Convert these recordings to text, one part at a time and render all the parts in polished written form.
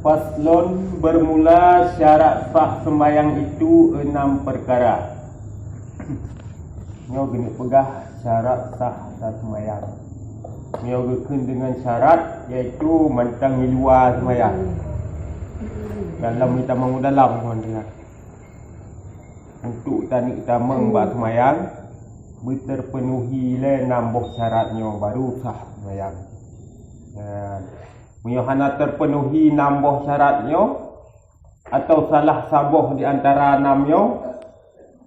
Faslun, bermula syarat sah sembahyang itu 6 perkara. Nyo gini pegah syarat sah sembahyang. Nyo gekun dengan syarat iaitu mentang luar sembahyang. Dalam kita mengudalam teman-teman. Untuk tani kita membuat sembahyang berterpenuhi le 6 syaratnya baru sah sembahyang. Hana terpenuhi 6 syaratnya atau salah sabuh di antara 6-nya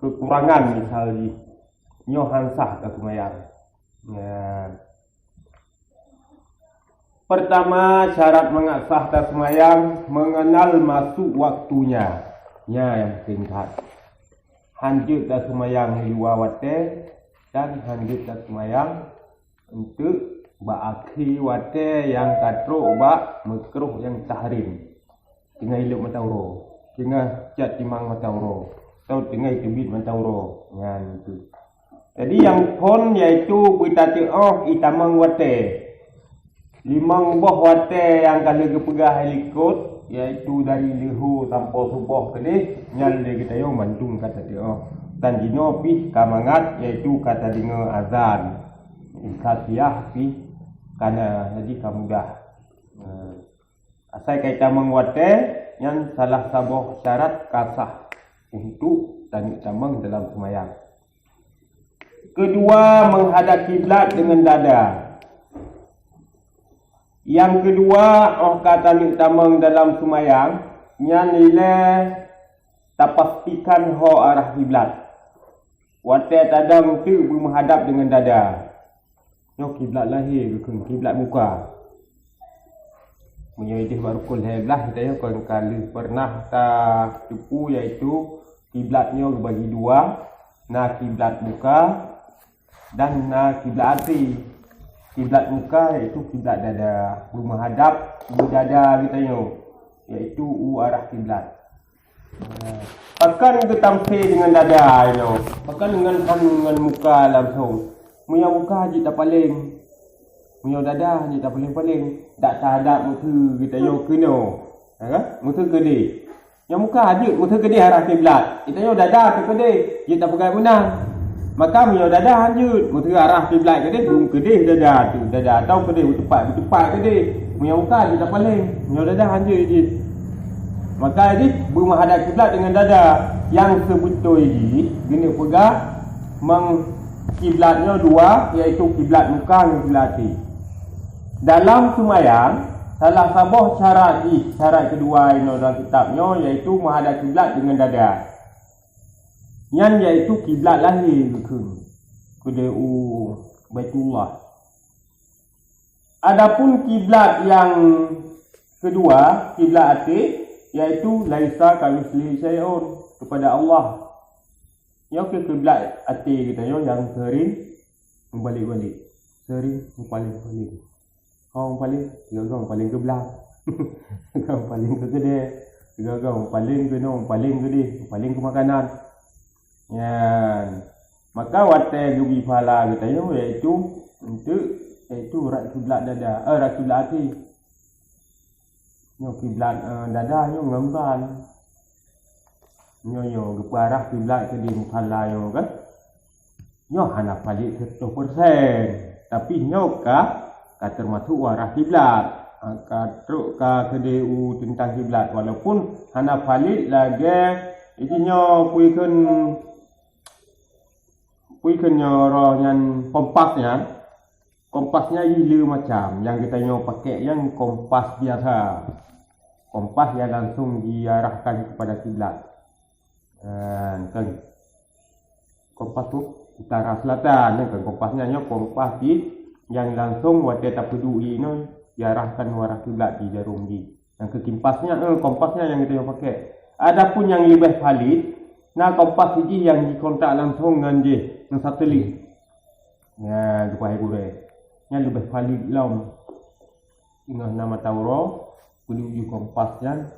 kekurangan misalnya nyo hansah ke sembahyang. Pertama syarat mengasah sembahyang mengenal masuk waktunya. Yang penting hanjut sembahyang luar wate dan hanjut sembahyang untuk ba'akhi wate yang katruk ba' makruh yang tahrim. Tengah hidup matauro, tengah cat timang matauro, atau tengah tebit matauro. Ngan itu. Jadi yang pon iaitu bitati'oh itamang wate. 5 wate yang kalau kepegah helikot iaitu dari lehu sampai subuh kedih nyal dia kita yo mantung kata ti'oh. Dan dino pi kamangat iaitu kata dengar azan. Ikatiah pi karena jadi kamu dah asal kita menguatkan yang salah sabuh syarat kasah untuk tani tamang dalam sembahyang. Kedua, menghadap kiblat dengan dada. Yang kedua, kata tani tamang dalam sembahyang yang nilai tapastikan arah kiblat. Watai tadang tu menghadap dengan dada. Yo kiblat lahir ke kiblat muka. Punya ideh baru kul helah kita yo kalau pernah ta tipu iaitu kiblatnya bagi 2, nah kiblat muka dan nah kiblat hati. Kiblat muka iaitu kiblat dada, menghadap di dada kita yo iaitu arah kiblat. Pakan itu tampil dengan dada yo. Pakan dengan muka langsung. Muya muka je tak paling. Muya dada je tak paling-paling. Tak ada muka kita yo kena. Muka gede. Yang muka je muka gede arah kiblat. Kita yo dada ke gede, je tak pegang menang. Maka muya dada je muka arah kiblat gede, belum gede dada tu. Dada atau gede bertepat gede. Muya muka je tak paling. Muya dada je. Maka jadi menghadap kiblat dengan dada yang sebetul ini gini pegang kiblatnya 2 iaitu kiblat muka dan kiblat hati. Dalam sembahyang salah sabuh syarat kedua ini dalam kitabnya iaitu menghadap kiblat dengan dada. Yang iaitu kiblat lahir kedeu Baitullah. Adapun kiblat yang kedua, kiblat hati iaitu laisa kamitslihi syai'un, kepada Allah. Yang ke kiblat hati kita yo yang sering membalik-balik. Sering paling-paling. Orang paling, gagang paling ke belakang. Gagang paling ke gede. Gagang paling ke paling gede, paling ke makanan. Maka wate gubi pahala kita yo iaitu untuk iaitu rak kiblat dada, rak kiblat hati. Yo kiblat dada yo ngamban. Yo keparah kiblat ke di pahala yo kan. Yo hana palik 100%. Tapi nyo ka termasuk arah kiblat. Katruk ka kedeu tentang kiblat walaupun hana palik lagi ikinyo puikeun roh yang kompasnya. Kompasnya gila macam yang kita nyo pakai yang kompas biasa. Kompas yang langsung diarahkan kepada kiblat. Kan kompas tu utara selatan kan kompasnya nyo kompas di yang langsung wate tak peduli no diarahkan arah kiblat di jarum di. Yang kekimpasnya kompasnya yang kita pakai. Adapun yang lebih valid nah kompas ini yang dikontak langsung dengan dia dengan satelit. Ya lupa gure. Yang lebih valid lam. Ingat nama Tauro menuju kompasnya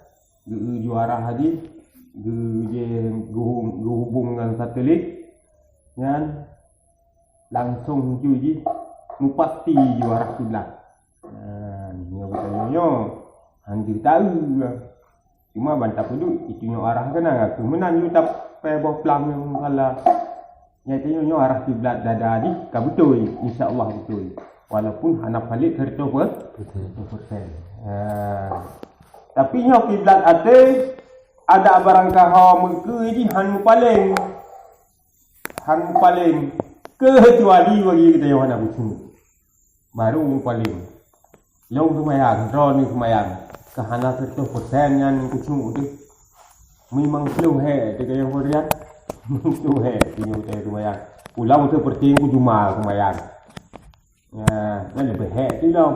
menuju arah hadis hubung dengan satelit dan langsung cuci mupasti arah kiblat. Nyo Handi tahu lah. Cuma bantap dulu itu nyo arah kena aku menan you tak peboh plam yang salah. Nyatanya nyo arah kiblat dada ni ka betul insya-Allah betul. Walaupun anak balik kereta betul. Tapi nyo kiblat ate ada barang kau mengke di han paling kecuali bagi kita yang nak bucu. Baru paling. Long semayang, drone semayang. Kahana 100% yang kucing itu memang slow he dekat yang Korea slow he ini udah lumayan pulau seperti ku cuma lumayan ya lebih he tu dong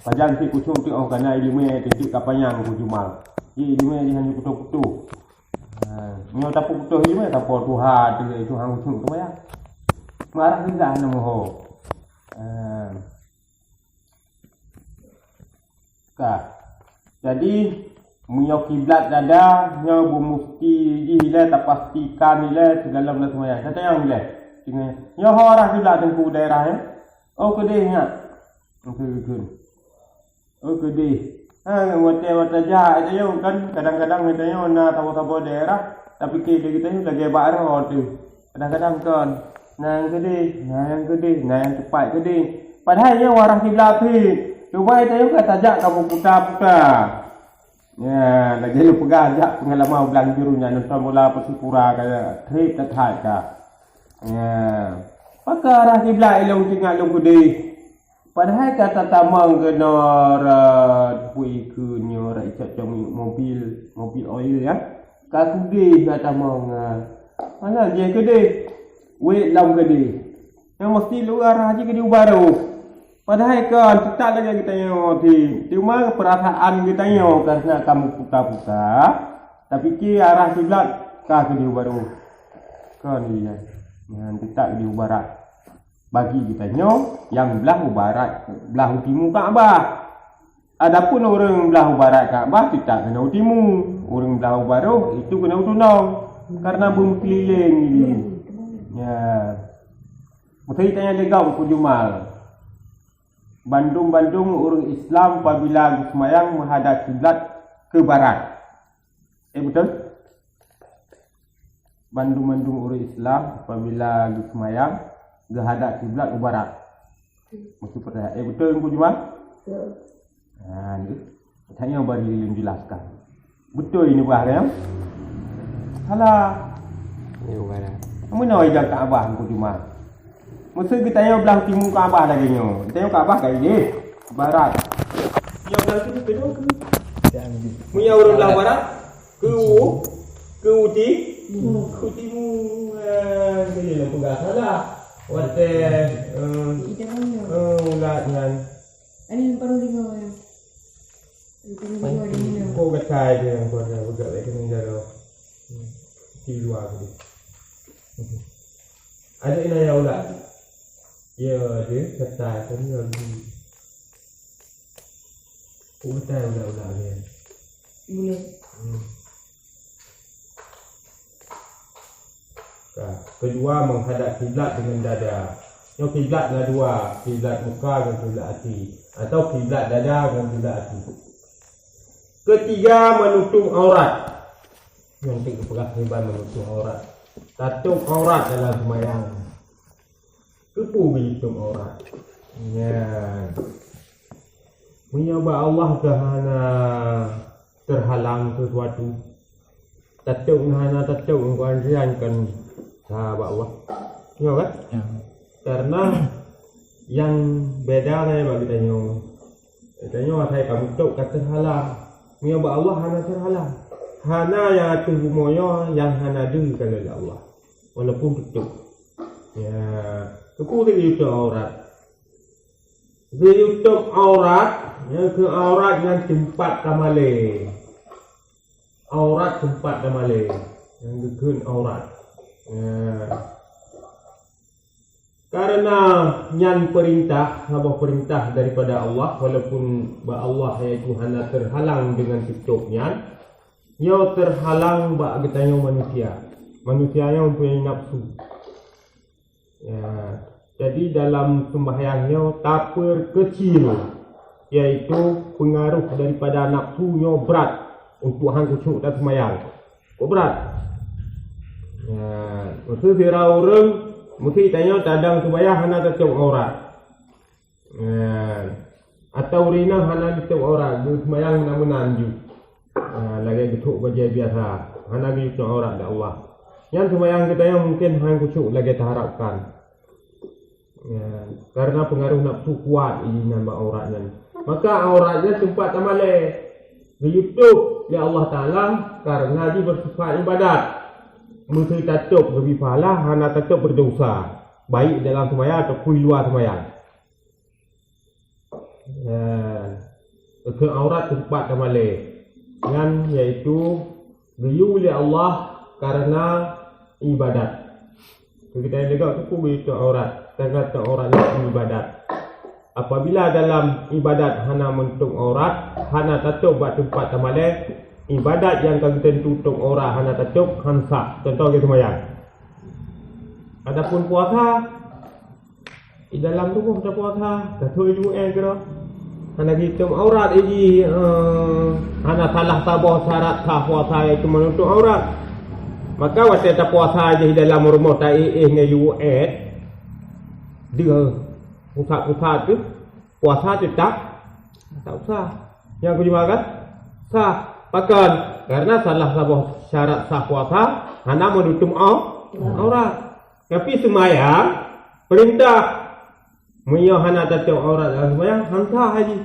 panjang si kucing tu orang kena ilmu titik kapanyang ku cuma ilmu dia hanya kutu-kutu nyo tapu kutu ilmu tapu Tuhan itu hang kucing lumayan marah tidak nama ho jadi munyo kiblat dada nyo bumusti dihile tak pastikan ile segala benda semua kata yang ile nyo orang kiblat tengku daerah ya oh kedehnya kedeh wate jah itu yo kan kadang-kadang kita yo na tahu-tahu daerah tapi kita lagi baru tu kadang-kadang kan yang cepat kedeh padahal yo orang kiblat tu cuba itu kata ajak kamu putar-putar. Ya, lagi lu pegang ajak pengalaman belang birunya nonton bola Persipura kaya trip terhad ka. Ya. Pakai arah kiblat elong tinggal lu gede. Padahal kata tamang kena pui ke nyor icat mobil oil ya. Ka gede kata tamang. Mana dia gede? Wait lam gede. Yang mesti lu arah je gede baru. Padahal kan tak lagi kita nyo cuma perasaan kita nyo karena kamu puta-puta tapi ki arah kiblat ka ke baru kan iya nanti tak di barat bagi kita nyo yang belah barat belah timur Kaabah adapun orang belah barat Kaabah tidak kena timur orang belah baru itu kena tunong karena bumi keliling ini ya mesti tanya legam ku Jumal Bandung orang Islam apabila semayang menghadap kiblat ke barat. Betul? Bandung orang Islam apabila semayang menghadap kiblat ke barat. Mesti percaya. Betul yang Jumal? Betul. Ni. Tanya bari jelaskan. Betul ini bahaya. Salah. Ini barat. Kamu nak ajak Kaabah ku Jumal? Mesti kita yang belah timur Kaabah lagi nyo. Kita yang Kaabah kayak ni, barat. Yang belah timur ke dong ke? Punya orang belah barat ke uti, ke timur. Ni lah pegang salah. Wate ulat dengan. Ani perlu dengar ya. Kau kacai dia yang kuat dah pegang lagi ni dah. Di luar ni. Ada ina yang ulat. Ya, dia kata kan lagi. Udah dia. Boleh. Kedua menghadap kiblat dengan dada. Yang kiblat ada dua, kiblat muka dan kiblat hati, atau kiblat dada dan kiblat hati. Ketiga menutup aurat. Yang ketiga menutup aurat. Tutup aurat dalam sembahyang. Kepu berhitung orang. Ya. Menyembah Allah kerana terhalang sesuatu. Tatuk hana tatuk kuansian kan sahabat Allah. Ya kan? Ya. Karena yang beda ni bagi tanya. Tanya saya kamu tahu kata terhalang. Menyembah Allah hana terhalang. Hana yang atas bumoyo yang hana deng kalau Allah. Walaupun tutup. Ya. Kepu dia YouTube aurat. Dia YouTube aurat, yang ke aurat yang tempat tamale. Aurat tempat tamale. Yang ke aurat. Ya. Karena yang perintah, sebuah perintah daripada Allah, walaupun Allah iaitu hanya terhalang dengan tutupnya, ia terhalang bak kita manusia. Manusia yang mempunyai nafsu. Ya, jadi dalam sembahyangnya tapir kecil iaitu pengaruh daripada nafsunya berat untuk hang khusyuk dan semayang. Kok berat? Maksud dia orang mesti tanya tadang semayang hana tercok aurat. Atau rina hana tercok aurat, dia semayang hana menanju. Lagi betul baca biasa, hana tercok aurat dah Allah. Yang semayang kita yang mungkin hang khusyuk lagi terharapkan. Karena pengaruh nafsu kuat ini nambah auratnya. Maka auratnya sempat tamale di YouTube oleh Allah Ta'ala karena dia bersifat ibadat. Mesti tatuk lebih pahala, hana tatuk berdosa. Baik dalam semayang ataupun luar semayang. Ke aurat sempat tamale. Yang iaitu diyu oleh Allah karena ibadat. Kita juga cukup itu aurat. Kata orang yang ibadat. Apabila dalam ibadat hana mentung aurat, hana tatuk buat tempat tamale, ibadat yang kami tentu tung aurat hana tatuk hansa. Contoh kita semayang. Adapun puasa, di dalam rumah kita puasa, tatuk ibu kira. Hana kita aurat ini, hana salah tabah syarat sah puasa iaitu menutup aurat. Maka waktu kita puasa aja di dalam rumah tak ngayu dia pusat-pusat tu puasa tu tak usah. Yang aku makan sah pakan karena salah sabah syarat sah puasa hana menutup aurat. Tapi semayang perintah menyo hana tatuk aurat dalam semayang hantar haji.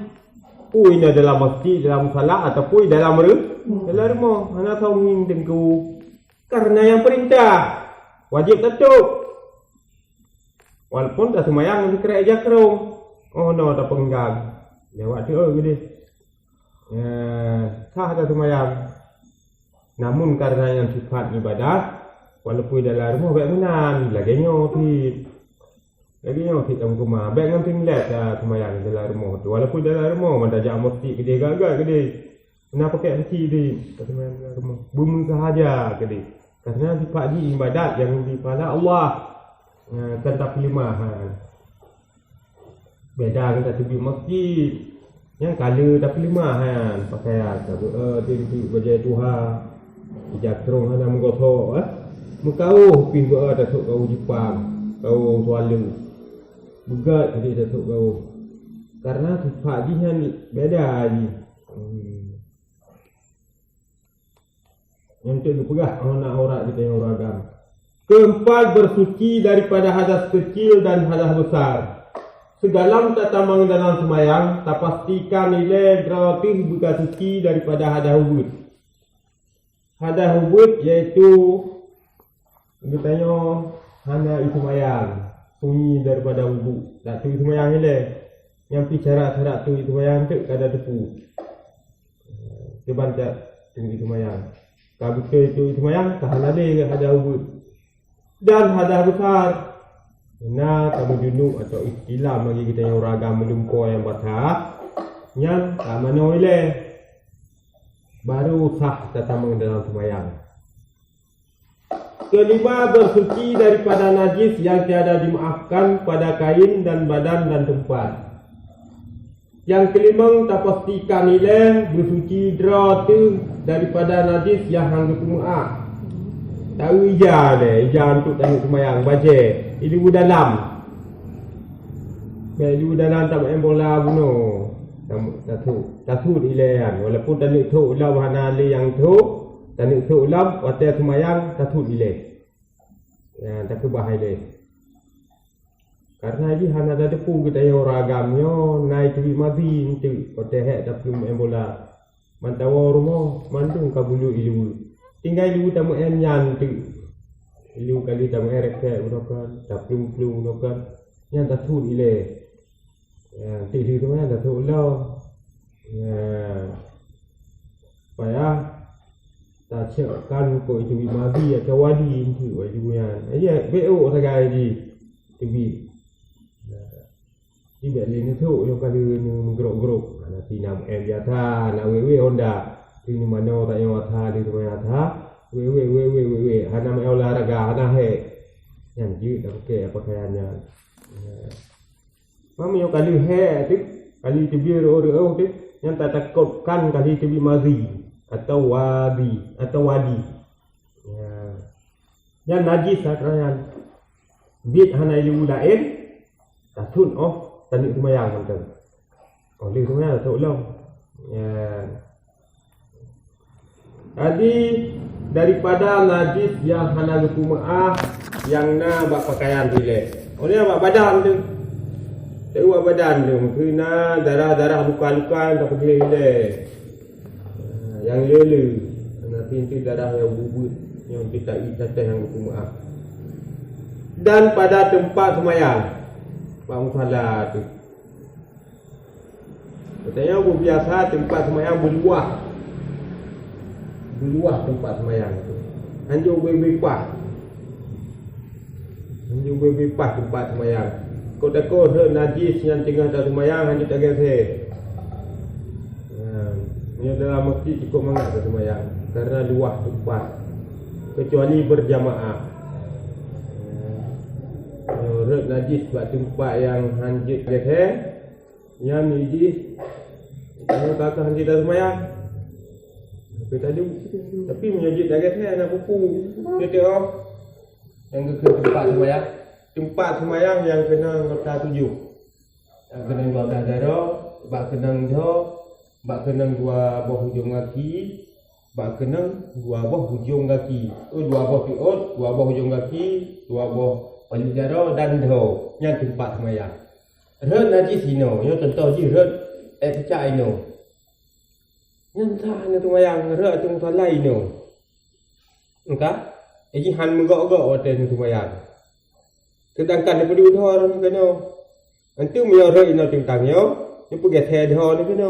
Pui dalam masjid, dalam salat ataupun dalam rumah hana tahu nging dengku. Karena yang perintah wajib tatuk. Walaupun dah semayang nanti kira aja kerong. Oh no, dah penggang. Jawab tu gede. Sah dah semayang. Namun karena yang sifat ibadat, walaupun dalam rumah baik menan, lagi nyotit dalam rumah. Baik nanti ngeliat dah semayang dalam rumah tu. Walaupun dalam rumah, mana dah mesti gede gagal gede. Kenapa kayak mesti di semayang dalam rumah? Bumi sahaja gede. Karena sifat di ibadat yang dipahala Allah. Kan tak pilihan. Beda kita tubi masjid. Yang kala tak pilihan pakaian. Dia baju Tuhan. Ijak terung hana menggosok. Mengkau pin buat datuk kau Jepang. Kau Tualu. Begat jadi datuk kau. Karena sifat dia beda ni. Yang tu dipegah nak aurat kita yang orang agama. Keempat, bersuci daripada hadas kecil dan hadas besar. Segala tatamang dalam semayang, tak pastikan nilai gratis buka suci daripada hadas hubud. Hadas hubud iaitu katanya hana semayang, sunyi daripada hubud. Tak tu semayang nilai. Yang syarat-syarat tu semayang tu kada tepu. Kebanyak tu semayang. Kalau itu semayang, tahan ada hadas hubud. Dan hadas besar. Nah, kamu junuk atau istilah bagi kita yang orang agama lumpur yang basah. Yang tak mana oleh. Baru sah tatamang dalam semayang. Kelima, bersuci daripada najis yang tiada dimaafkan pada kain dan badan dan tempat. Yang kelima, tak pastikan nilai bersuci dratu daripada najis yang hangga pemaaf. Tahu ija deh, ija untuk tengok semayang, baca. Ilu dalam. Ilu dalam tak main bola bunuh. Tasud ilean. Walaupun tanik tu ulam hana le yang tu, tanik tu ulam waktu semayang tasud ile. Ya, tak bahaya le. Karena ini hana ada depu kita yang orang agamnya naik tu mati tu. Waktu hek tak perlu main bola. Mantawa rumah mandung kabulu ilu. Tinggal ilu tamu enyan tu. Ilu kali tamu erek unokan, tak plum unokan. Yang tasud ile. Ya, tidur tu mana tasud lah. Ya. Payah tak cekkan ko itu madi atau wadi itu wadi yang. Ya, beo sagai di TV. Ibe lini tu yo kali ni grok-grok. Ana tinam biasa, na wewe Honda. Ini mana tak yang wata di rumah wata. Wewe. Hana mai olahraga, hana he. Yang ji dah okey pakaiannya. Mami yo kali he tu Kali tebi ro tu yang tak takutkan kali tebi mazi atau wadi. Ya. Yang najis kerana bit hana ilu lain takut tani semayang macam. Oleh semayang tak ulang. Ya. Jadi daripada najis yang hana lukumaah yang na bak pakaian pilih. Oleh bak badan tu. Tak buat badan tu kena darah-darah luka-luka tak pilih. Yang lele nanti itu darah yang bubut yang tidak itatah yang lukumaah. Dan pada tempat semayang bak musalla tu. Katanya biasa tempat semayang berluah tempat semayang tu. Anjur bebas tempat semayang. Kau takut najis yang tinggal dalam semayang hanya tak gesek. Ini dalam masjid cukup mangat dalam semayang karena luah tempat kecuali berjamaah. Rek najis buat tempat yang hanjit gesek, yang najis kalau kakak hanjit dalam semayang. Tapi menyajit dah gesek nak buku. Kita yang ke tempat semayang. Tempat semayang yang kena nota 7. Yang kena 12 darah, bak kenang dah, bak kenang 2 buah hujung kaki, bak kenang 2 buah hujung kaki. 2 buah piot, 2 buah hujung kaki, 2 buah paling darah dan dah. Yang tempat semayang. Red najis ino, yo contoh je red pecah ino. Yang tak nak semayang red tu salai ino. Engkau? Jadi han megak-gak hotel semayang. Sedangkan daripada udara ni kena. Nanti menyuruh ina tentangnya. Dia pergi saya dia ni kena.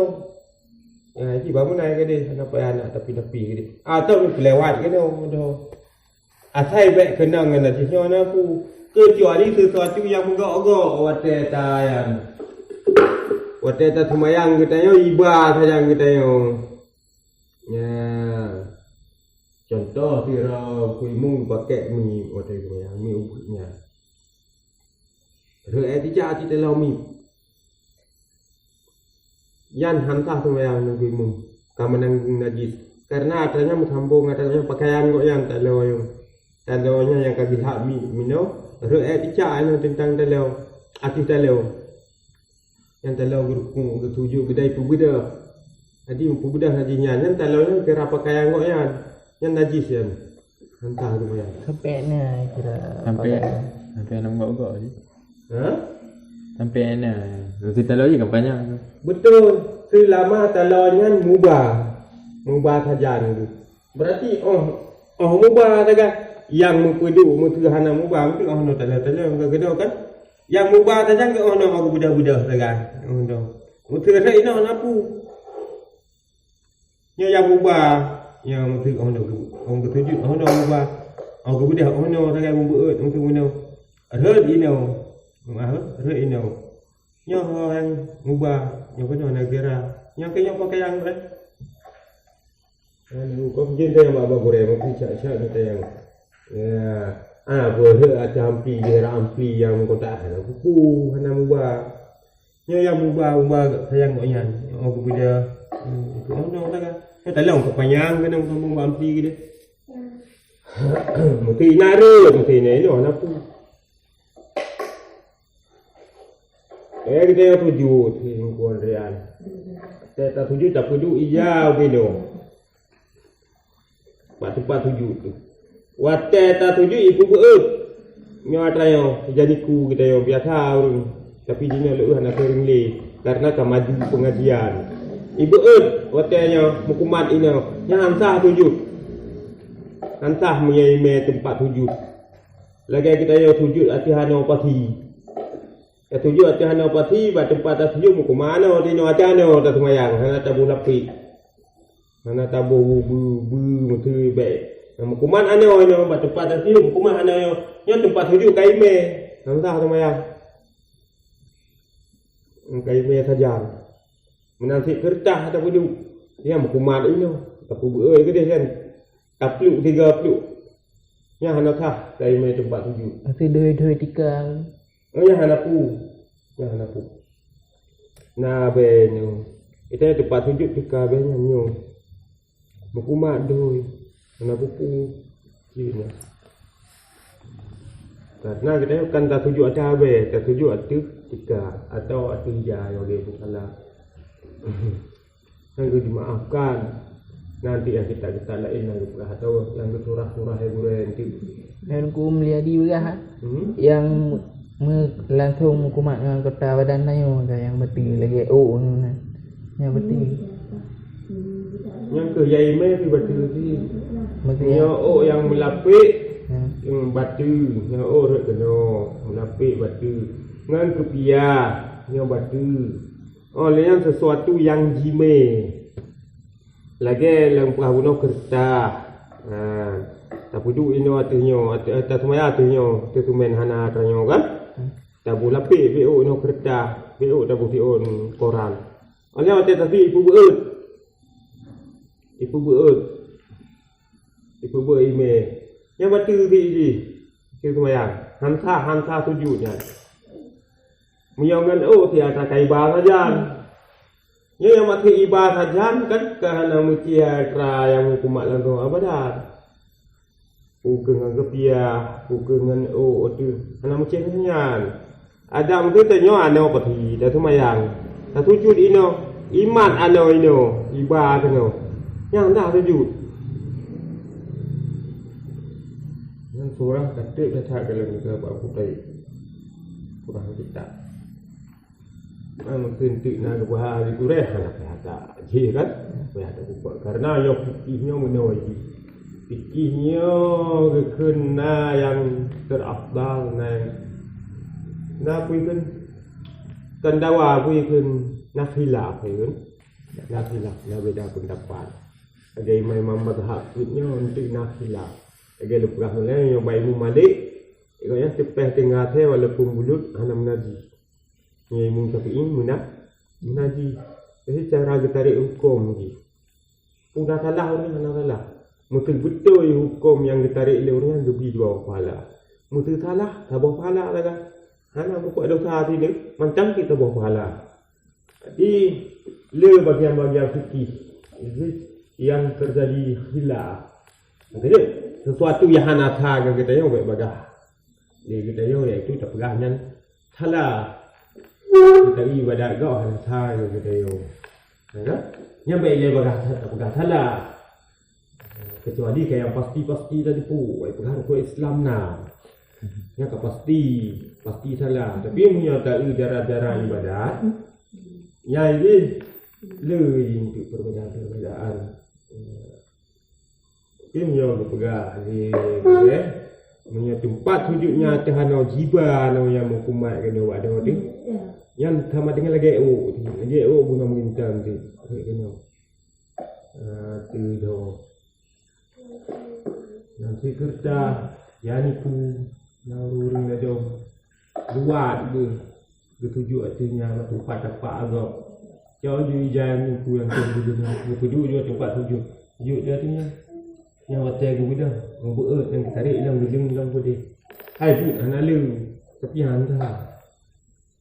Jadi bangun naik ke dia. Nampak anak tapi-tapi ke dia. Atau ni kelewat kena. Asal baik kena dengan najisnya aku. Kecuali sesuatu yang menggak-gak. Wadah tak semayang kita yo. Iba saja kita yo. Ya. Contoh tira kuimu pakai mi wadah semayang. Mi ubutnya. Rek tidak dalam mi. Yan hantah semayang nang kuimu. Kamu nang najis. Karena adanya sambung adanya pakaian kok yang tak lawa. Dalawnya yang kaki hak mi mino. Rek tidak anu tentang dalau. Aktif dalau. Yang dalau guru ketujuh kedai pubeda. Jadi pubeda hajinya. Yang dalaunya kira pakaian kok yang najis yan. Hantah semayang. Sampai na kira. Sampai nak enggak je. Sampai mana? Kita tahu je kampanye. Betul. Selama talaunya mubah saja ni. Berarti mubah saja. Yang mempedu mutuhana mubah mesti nak talau kedua kan. Yang mubah saja ke nak budak-budak saja. Mutuh saya ini apa? Yang mubah yang mutuh orang ketujuh mubah. Orang budak saja membuat mutuh Red ino. Red ino. Yang mubah, yang kena negara. Yang kena pakai yang red. Kau pergi dia yang abang goreng, pergi cak-cak kita yang. Ya, boleh ada ampi, dia ampi yang kau tak ada. Buku hana mubah. Yang mubah sayang kau yang. Aku benda. Kau nak tak? Kau tak lalu kau panjang kena mubah ampi kita. Mesti nari, mesti ni apa? Kita yang tujuh tinggal real. Kita tujuh tak perlu ijau belo. Tempat tujuh tu. Watai tak tujuh ibu beut. Nyata yo jadi ku kita yo biasa orang. Tapi dia lu hana sering le karena kamaju pengajian. Ibu beut watainya hukuman ino. Yang ansah tujuh. Ansah menyai tempat tujuh. Lagi kita yo tujuh atihano pasti. Tujuh hana pati ba tempat tak tujuh muku mana di no acano tak semayang hana tabu lapi hana tabu mutu baik muku mana ano ba tempat tak tujuh muku mana yo tempat tujuh kaime hana semayang kaime saja menanti kertas tak tujuh ya muku mana ini tapu beul ke dia kan tapluk 30 nya hana sah kaime tempat tujuh Tapi dua tikal. Yang hanapu. Na benyo. Kita tempat sujud tika benyo nyo. Mukumat doi. Ana buku cina. Karena kita kan tak sujud atas abe, tak sujud atas tika atau atas hijau yang dia salah. Yang dimaafkan. Nanti yang kita lain lagi pula atau yang surah-surah yang nanti. Dan ku melihat juga yang langsung kumat dengan kota badan tayo yang betul lagi yang betul. Yang ke yai me betul sih. Betul yang melapik yang batu, yang rek kena melapik batu. Ngan kepia yang batu. Oleh yang sesuatu yang jime. Lagi yang perahu kertas. Tak pujuk ini artinya, tak semua artinya, tu main hana artinya kan? Tak boleh lapik BO no kertas, BO tak boleh on koran. Oleh waktu tapi ibu beut email. Yang batu ni, tu semua hansa tujuhnya. Menyangan tiada kaibar saja. Yang mati ibadah saja kan kerana mutiara yang hukumat langsung abadan. Bukan kepia, bukan tu. Kerana mutiara ada mungkin tanya ano pati, dah semayang. Tak sujud ino, iman ano ino, ibadah ano. Yang dah sujud. Yang surah kata dah kalau kita buat putih. Surah kita. Mungkin nak buat itu nak ada je kan, ada buat karena yang fikihnya menawi, fikihnya kena yang terafdal nak kan dawa nafilah nafilah beda pendapat. Ada imam mazhab punya untuk nafilah. Ada lepas mulai yang baik malik, yang sepeh tengah teh walaupun bulut hana menaji. Yang Imam Syafi'i menaji. Jadi cara tarik hukum ni. Sudah salah orang mana salah. Mungkin betul hukum yang ditarik oleh orang lebih dua pahala. Mungkin salah, tak bawa pahala lagi. Hana buat dosa sini, macam kita bawa pahala. Jadi, le bagian-bagian fikih yang terjadi hilaf. Jadi, sesuatu yang hana tahu kita yang baik bagah. Dia kita yang iaitu tak pegahnya salah. Kita ibadat kau hanya tahu kita yo, yang baik dia bagah salah. Kecuali kayak yang pasti tadi pun, pegang tu Islam nak, yang pasti salah. Tapi punya tahu cara ibadat, yang ini lebih untuk perbezaan. Dia punya pegang ni, punya tempat sujudnya terhana jiba, yang mukumat kena buat ada tu. Yang sama dengan lagi guna mengintang tu kena tu dah nanti kerja yang ku narurung ada buat bertuju artinya tempat apa agak jauh jangan ku yang tu juga tempat tuju dia artinya yang hotel ku dah membuat yang tarik dalam putih hai pun analu tapi hantar.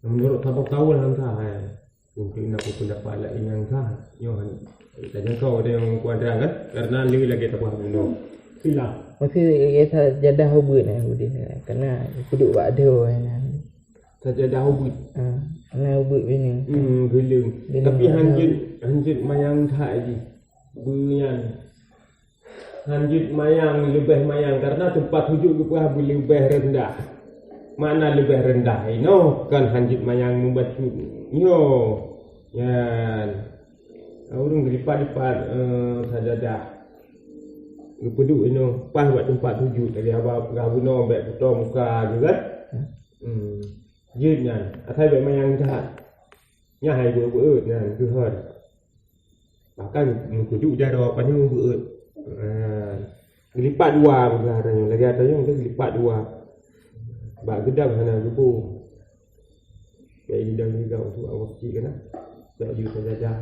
Menurut sabuk tahu lah entah mungkin aku pendapat lain yang sah Yohan tak jangkau ada yang kuadran kan karena lebih lagi tak faham dulu silap mesti kita jadah hubut kerana duduk buat ada tak jadah hubut kerana hubut ini gelung tapi hanjut mayang tak je bunyan hanjut mayang lebih mayang karena tempat sujud tu lebih rendah. Mana lebih rendah ino kan hanjit mayang membaca yo yan orang lipat-lipat sajadah gepeduk ino pas buat tempat sujud tadi apa guna baik putar muka juga jenyan asal baik mayang jahat nyahai beut nan kehan bahkan sujud jaro apa ni beut lipat dua begaranya lagi ada yang lipat dua. Bak gedang sana gubu. Kayak gedang juga untuk awak kecil kan. Tak juga sajadah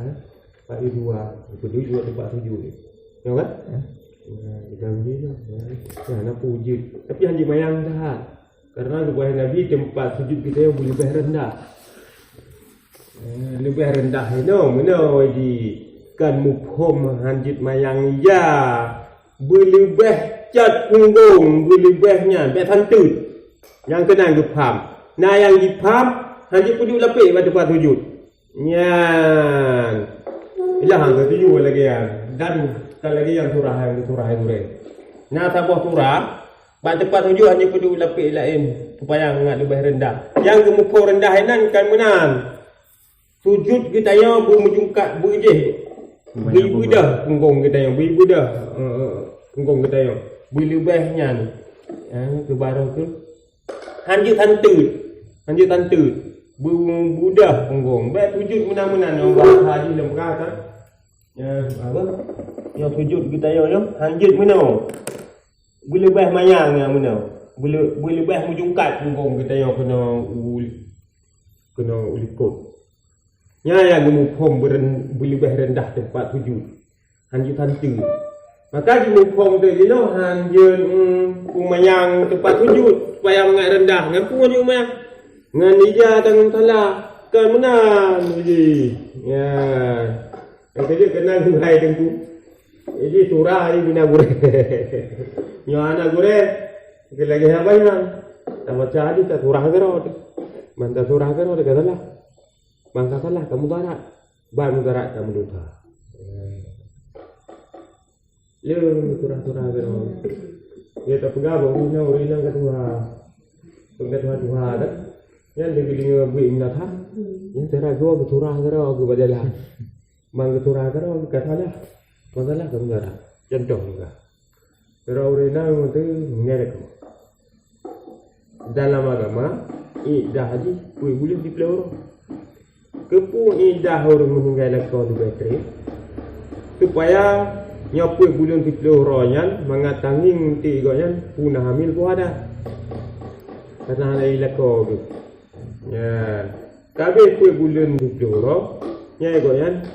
Pak dua. Kedua juga tempat tujuh ni. Tahu kan? Gedang dia lah. Nak puji. Tapi haji mayang dah. Karena kepada Nabi tempat sujud kita yang boleh lebih rendah. Lebih rendah mana di kan mufhum hanjit mayang ya berlebih cat punggung berlebihnya betantut yang kena dipaham. Nah yang dipaham hanjit pujuk lapik pada tempat sujud. Nyan. Ilah hang tuju lagi ya. Dan sekali lagi yang surah itu. Nah sabah surah pada tempat sujud hanjit pujuk lapik lain supaya enggak lebih rendah. Yang gemukau rendah nan kan menan. Sujud kita yang bermujungkat berjeh. Beribudah punggung kita yang beribudah punggung kita yang berlebihnya. Kebarang tu hanjit tantut berbudah punggung. Baik sujud menan-menan yang bahasa haji dalam kata. Apa? Yang sujud kita yang hanjit menan. Berlebih mayang yang menan. Berlebih mujungkat punggung kita yang kena ulikut. Yang gemufom berlebih rendah tempat sujud. Hanjut hantu. Maka gemufom tu dilo hanjut pumayang tempat sujud supaya mengat rendah. Ngapun hanjut mayang. Ngan ija tanggung salah. Kan menan ji. Ya. Jadi kenal hai tengku. Jadi surah ni bina gure. Nya anak gure. Lagi apa yang? Sama cari tak surah kero. Mantap surah kero dekat salah. Bangsa salah kamu darat. Ban darat kamu duta. Surah-surah kero. Dia tak pegang urina ketua. Pengetua Tuhan dah. Yang dia bilang bui minatha. Yang cara gua surah kero aku badalah. Bang surah kero katalah. Masalah kamu darat. Contoh juga. Kero urina itu ngerek. Dalam agama, idah haji boleh dipelihara. Kepung idah orang meninggal kau di bateri supaya nyapui bulan dipelihara mengatangi nanti goyan punah hamil pun ada karena ada ilako gitu. Ya, tapi kue bulan dipelihara nya goyan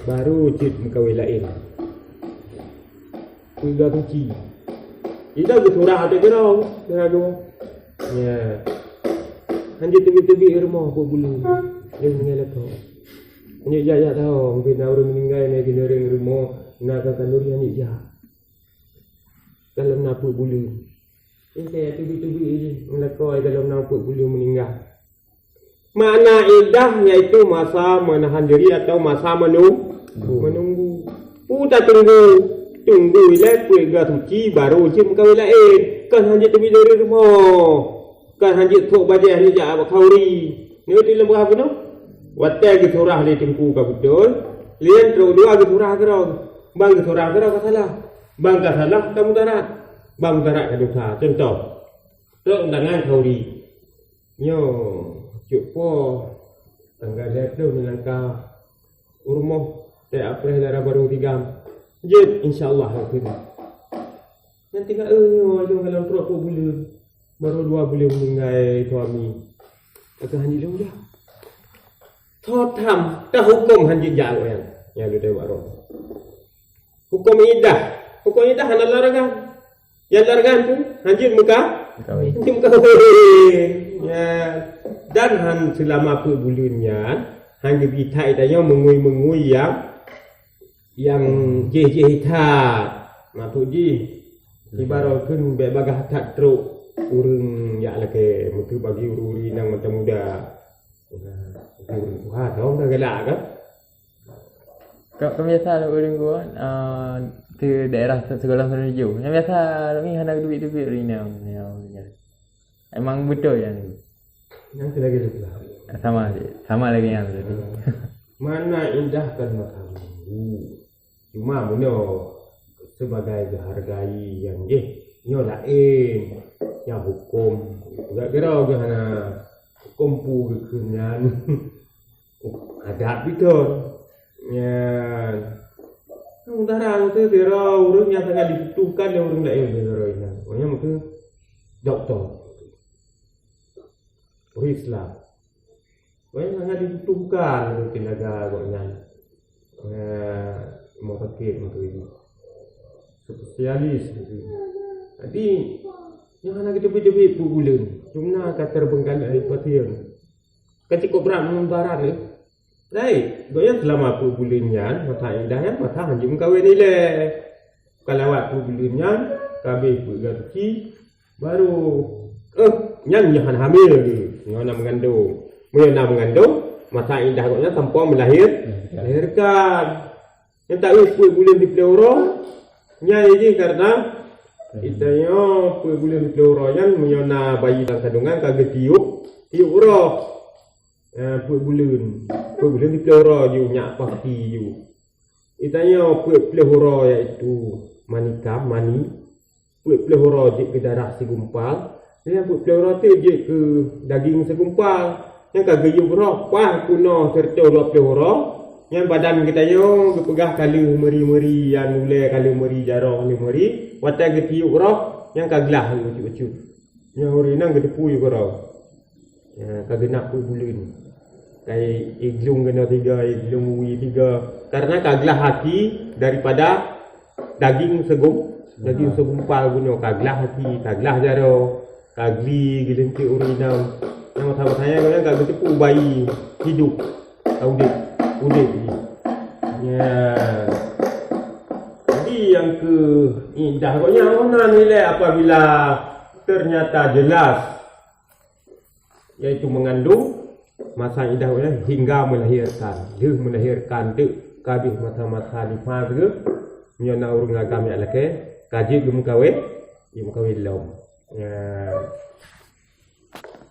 baru cip mengkawin lain. Kue dah kunci. Ida bersurah ada kerau, kerau. Ya, hanjut tebi-tebi rumah kue bulan. Yang mengalah kau. Ini jaya tahu mungkin orang meninggal ni kena ring rumah nak kanduri ni jah. Dalam napuk bulu. Ini saya tubi-tubi ini melakoi dalam napuk bulu meninggal. Makna idah iaitu masa menahan diri atau masa menunggu. Puta tunggu ilah kuiga suci baru cim kau lain. Kan hanya tebi dari rumah. Kan hanya tok bajah ni jah bakhauri. Ni dalam berapa tu? Watai ke surah ni tengku ka betul. Lian terus dua ke surah kerau. Bang ke surah kerau ka salah. Bang ka salah kamu darat. Bang darat ka dosa. Contoh. Tok undangan khauri. Nyo cupo tanggal leto ni langkah urmoh tak apreh darah baru tigam. Jid insyaallah kita. Nanti ka nyo kalau terus bulan baru 2 bulan meninggal suami. Agak hanjit lu dah. Thot tham ta hukum hanjit jauh yang lu dewa roh. Hukum idah halal larangan. Yang larangan tu hanjit muka kawin. Ya. Dan han selama bulannya hanjit itai dah yang mengui yang jeh-jehitat. Maksud ibaratkan bagah tak teruk urang ya lake mutu bagi ururi nang mata muda. Wah, dong dah gelak kan? Kau biasa orang gua di daerah sekolah menuju. Yang biasa ni hendak duit ni emang betul ya ni. Yang lagi lah. Sama lagi yang tadi. Mana indah kan makamu. Cuma benda sebagai dihargai yang nyo lain. Yang hukum. Gak kira gana kumpu kekenyan. Adat betul. Ya. Sementara itu kira orang yang sangat dibutuhkan yang orang lain kira ini. Maknanya mungkin doktor. Orang Islam. Orang sangat dibutuhkan tenaga agaknya. Mau sakit mungkin spesialis gitu. Jadi yang anak kita tepi-tepi bulan. Cuma kata terbengkalai pasien. Kan cukup berat membarat ni. Baik, goyang selama bulannya mata indah yang mata hanjum kahwin ni le. Kalau lewat bulannya kabeh berganti baru yang jangan hamil lagi. Yang mengandung. Yang mengandung mata indah goyang tanpa melahirkan. Yang tak usah bulan di peloro. Nyai karena itanya bulan di peloro yang menyona bayi dalam kandungan kagak tiup roh. Bulan di peloro you nyak pasti you. Itanya peloro iaitu manika mani. Peloro je ke darah segumpal. Yang peloro tu je ke daging segumpal. Yang kagak you roh pah kuno serta roh peloro. Yang badan kita yo pegah kali meri-meri yang mulai kali meri jarang ni meri watai ke tiup roh yang kaglah lucu-lucu yang hari nang ke tepu yo roh ya kagena pu bulan kai iglung kena 3 iglung wi 3 karena kaglah hati daripada daging segumpal punya kaglah hati kaglah jaro kagli gilinti urinam yang tahu-tahu yang kagak tepu bayi hidup udah ya. Jadi yang ke indah gonya nilai apabila ternyata jelas yaitu mengandung masa indah gonya hingga melahirkan tu kabih mata-mata di pagi nyona urang agama lake kaji gum kawin lom ya.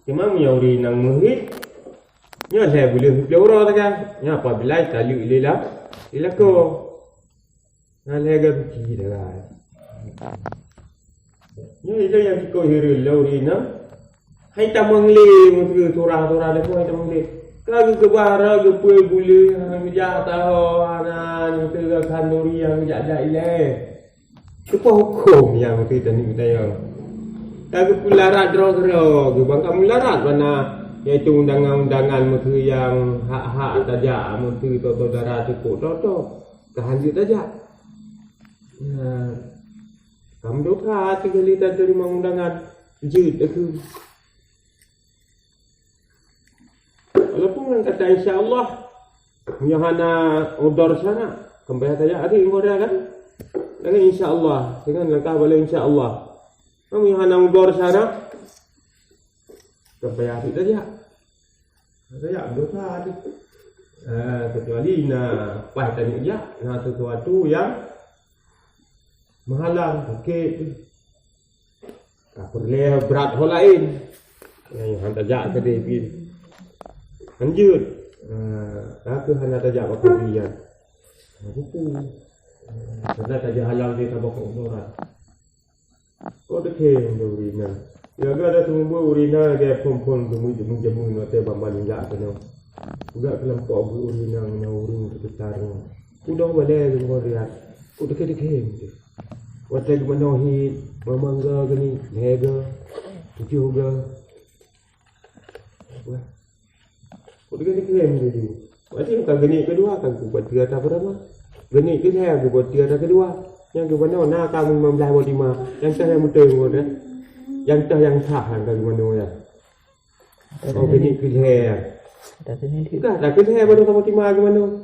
Cuma menyuri nang muhit nya saya boleh peloro tak kan nya apabila kali ilah ko ngalega biji dah nya itu yang ko hiru laurina hai ta mengli untuk surah-surah dah ko hai ta mengli kagak ke bara ke puai bule meja tahu anan itu kanduri yang ada ile apa hukum yang kita ni kita yang kagak pularat dro ke bang kamu larat mana yaitu undangan-undangan menteri yang hak-hak saja menteri toto darah cukup toto kehanjut saja kamu doka sekali tak terima undangan jid aku walaupun kata insyaAllah Yohana odor sana kembali saja ada yang orang kan dengan insyaAllah dengan langkah boleh insyaAllah kamu Yohana odor sana kebayar itu saja. Saya dosa tu. Kecuali pas tadi dia sesuatu yang menghalang okey tu. Perlu berat hal lain. Yang hantar jak ke dia. Lanjut. Aku hanya tajak kemudian. Itu. Karena saja halang dia tambah kotoran. Kau dekeng urina. Ya ada semua urina dia pom-pom menjamu note bamban enggak kena. Juga kelompok urina ngauring sekitar. Udah boleh semua dia. Udah kedekeng. Watai manohi mamangga gini lega juga. Wah. Udah kedekeng dia. Watai kan gini kedua kan buat tiga tak berapa. Gini ke saya buat tiga tak kedua. Yang ke mana nak kamu 15 yang saya muter ngoda. Yang tah yang sah kan bagaimana ya? Oh gini pilih. Dah sini dia. Dah pilih baru sama timah bagaimana?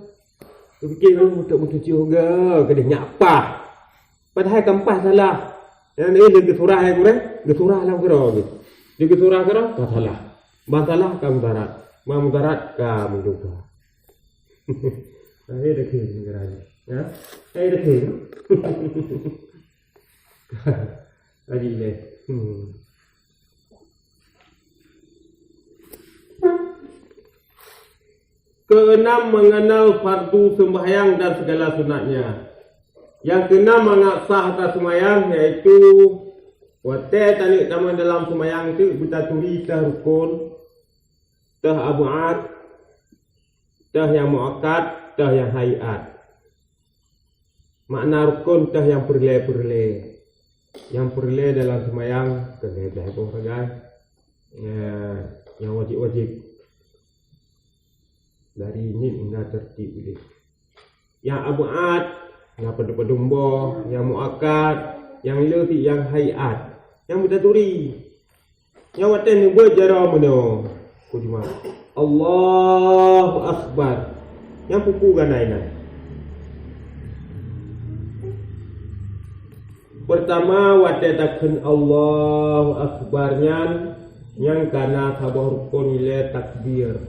Tu fikir mutuk juga, kena nyapa. Padahal kampas salah. Yang ni dia gesurah aku dah, gesurah lah kira gitu. Dia gesurah kira, tak salah. Masalah kamu darat, mau darat kamu juga. Saya dah kira kira ni, ya? Saya dah kira. Adi le. Keenam, mengenal fardu sembahyang dan segala sunatnya. Yang keenam, mengaksah atas sembahyang iaitu watai tanik taman dalam sembahyang itu kita turi tah rukun, tah abu'ad, tah yang mu'akad, tah yang hayat. Makna rukun tah yang perle-perle. Yang perle dalam sembahyang kelebih pun guys. Yang wajib-wajib dari ini hingga tertib boleh. Yang abu'ad, yang pedumbo, yang mu'akad, yang leti, yang hayat, yang mutaturi. Yang waten buat jara mana? Aku cuma Allahu Akbar. Yang puku ganainan. Pertama watetakeun Allahu Akbarnya yang kana sabah rukun nilai takbir.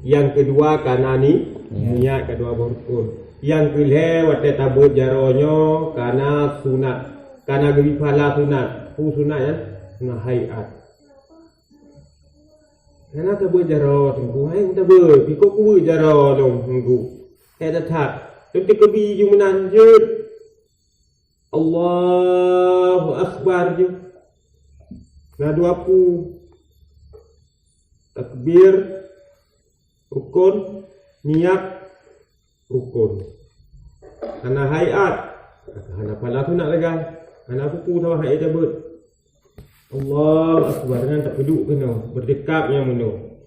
Yang kedua kana niat kedua rukun. Yang kelima wateta berjaronyo kana sunat. Kana gebi pahala sunat. Sunat ya. Sunat hayat. Karena tak berjaro tunggu, hai tak ber, pikuk ku berjaro dong tunggu. Ada tak, tapi kebi jumanan je. Allahu Akbar je. Ngadu aku. Takbir, rukun, niat, rukun. Karena hayat, karena pala tu nak lagi. Karena aku tahu hayat dah ber. Allah Akbar kan tak peduk kena berdekapnya meno.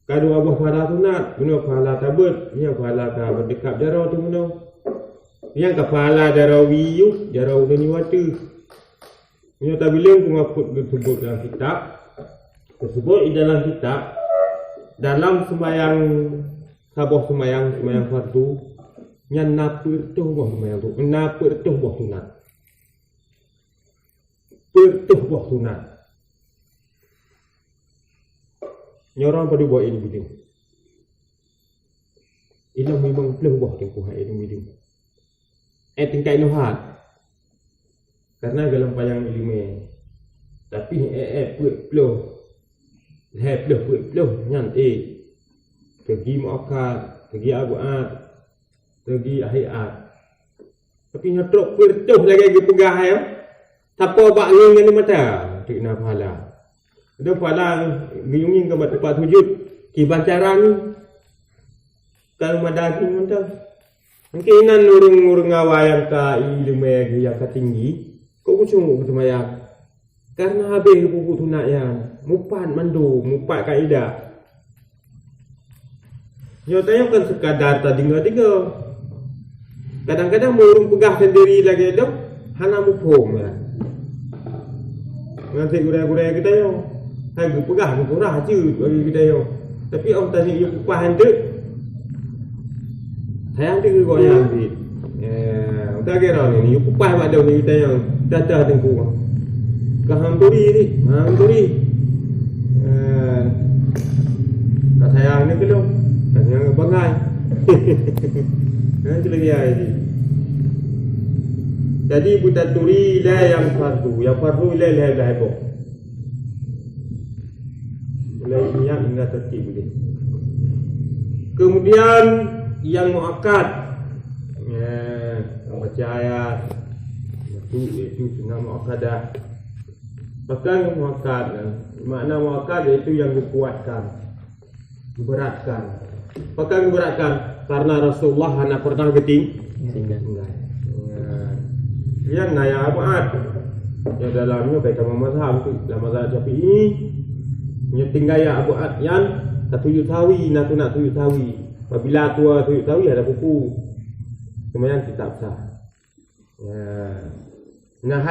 Kadua buah pahala sunat, meno pahala tabut, yang pahala ka berdekap jaro tu meno. Yang ka pahala jaro wiyu, jaro deni watu. Meno tak bilang ku ngaput disebut dalam kitab. Tersebut di dalam kitab dalam sembahyang sabah sembahyang fardu yang napur tu buah sembahyang tu, napur tu buah sunat. Pertuh buah sunat. Nyorang pada buat ini biding. Ilang memang peluh buah tempoh ini biding. Tingkai nuhat. Karena dalam payang ilmu. Tapi peluh. Peluh nyan Pergi muakkad, pergi abuat, pergi hayat. Tapi nyotrok pertuh lagi pegah ya. Siapa bak nging ni mata tik na pahala. Ada pahala nging ke tempat sujud kibacaran ni. Kalau madaki mata. Mungkin nan urung awayang ka ilmu yang ka tinggi, kau kucung semaya. Karena habis buku tu nak yang mupat mandu, mupat kaidah. Nyatanya kan sekadar tadi tiga. Kadang-kadang urung pegah sendiri lagi dah, hana mupung lah. Nanti gurau-gurau kita yo. Hai gu pegah gu rah je bagi kita yo. Tapi orang tanya yo kupah hande. Saya hande gua yang di. Udah kira ni yo kupah mak dah ni kita yo. Dah tengku. Kahampuri ni, hampuri. Kat sayang ni kelong. Yang bangai. Nanti lagi ai ni. Jadi buta turi la yang fardu la hebo. Mulai niat hingga tertib ini. Kemudian yang muakkad, baca ayat itu dengan muakkadah. Bahkan muakkad, makna muakkad itu yang dikuatkan, diberatkan. Bahkan diberatkan karena Rasulullah hanya pernah geting tinggal. Yang naya abuat yang dalamnya baik sama mazhab tu dalam mazhab Syafi'i nyeting gaya abuat yang tujuh tawi nak tujuh tawi apabila tua tujuh tawi ada buku kemudian kitab sah nah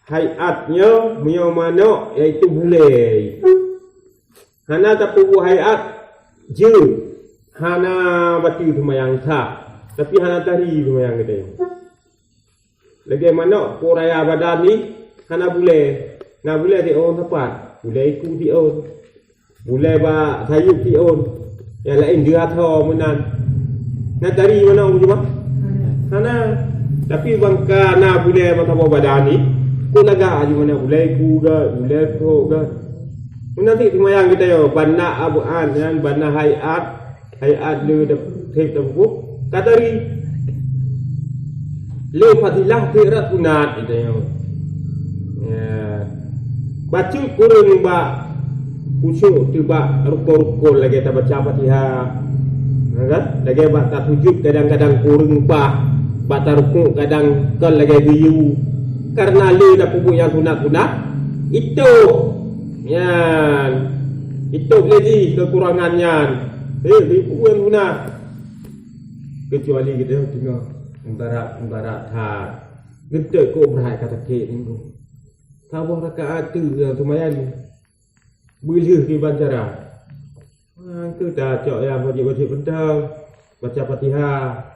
hayatnya mio mano iaitu boleh hana tapu hayat je hana batu semayang sah tapi hana tari semayang gede. Bagaimana poraya badan ni kana boleh ti on tepat boleh ikut ti on boleh ba sayup ti on yang lain dia tho menan nak cari mana cuba kana tapi bangka na boleh mata badan ni ku laga aja mana boleh ku ga boleh tho ga nanti semayang kita yo banna abuan yang banna hayat le de tep tempuk katari le fadilah tirat unat itu yang baca kurung ba usyuk tiba rukun lagi tak baca Fatihah kan lagi ba tak sujud kadang-kadang kurung ba tak rukun kadang kan lagi biu karena le dah pupuk yang sunat itu itu lagi kekurangannya di pupuk yang sunat kecuali kita tengok Mubarak tha gede ko berhai kata ke ni ko. Tawah rakaat tu lumayan. Boleh ke bancara. Kita cok yang wajib-wajib penting. Baca Fatihah.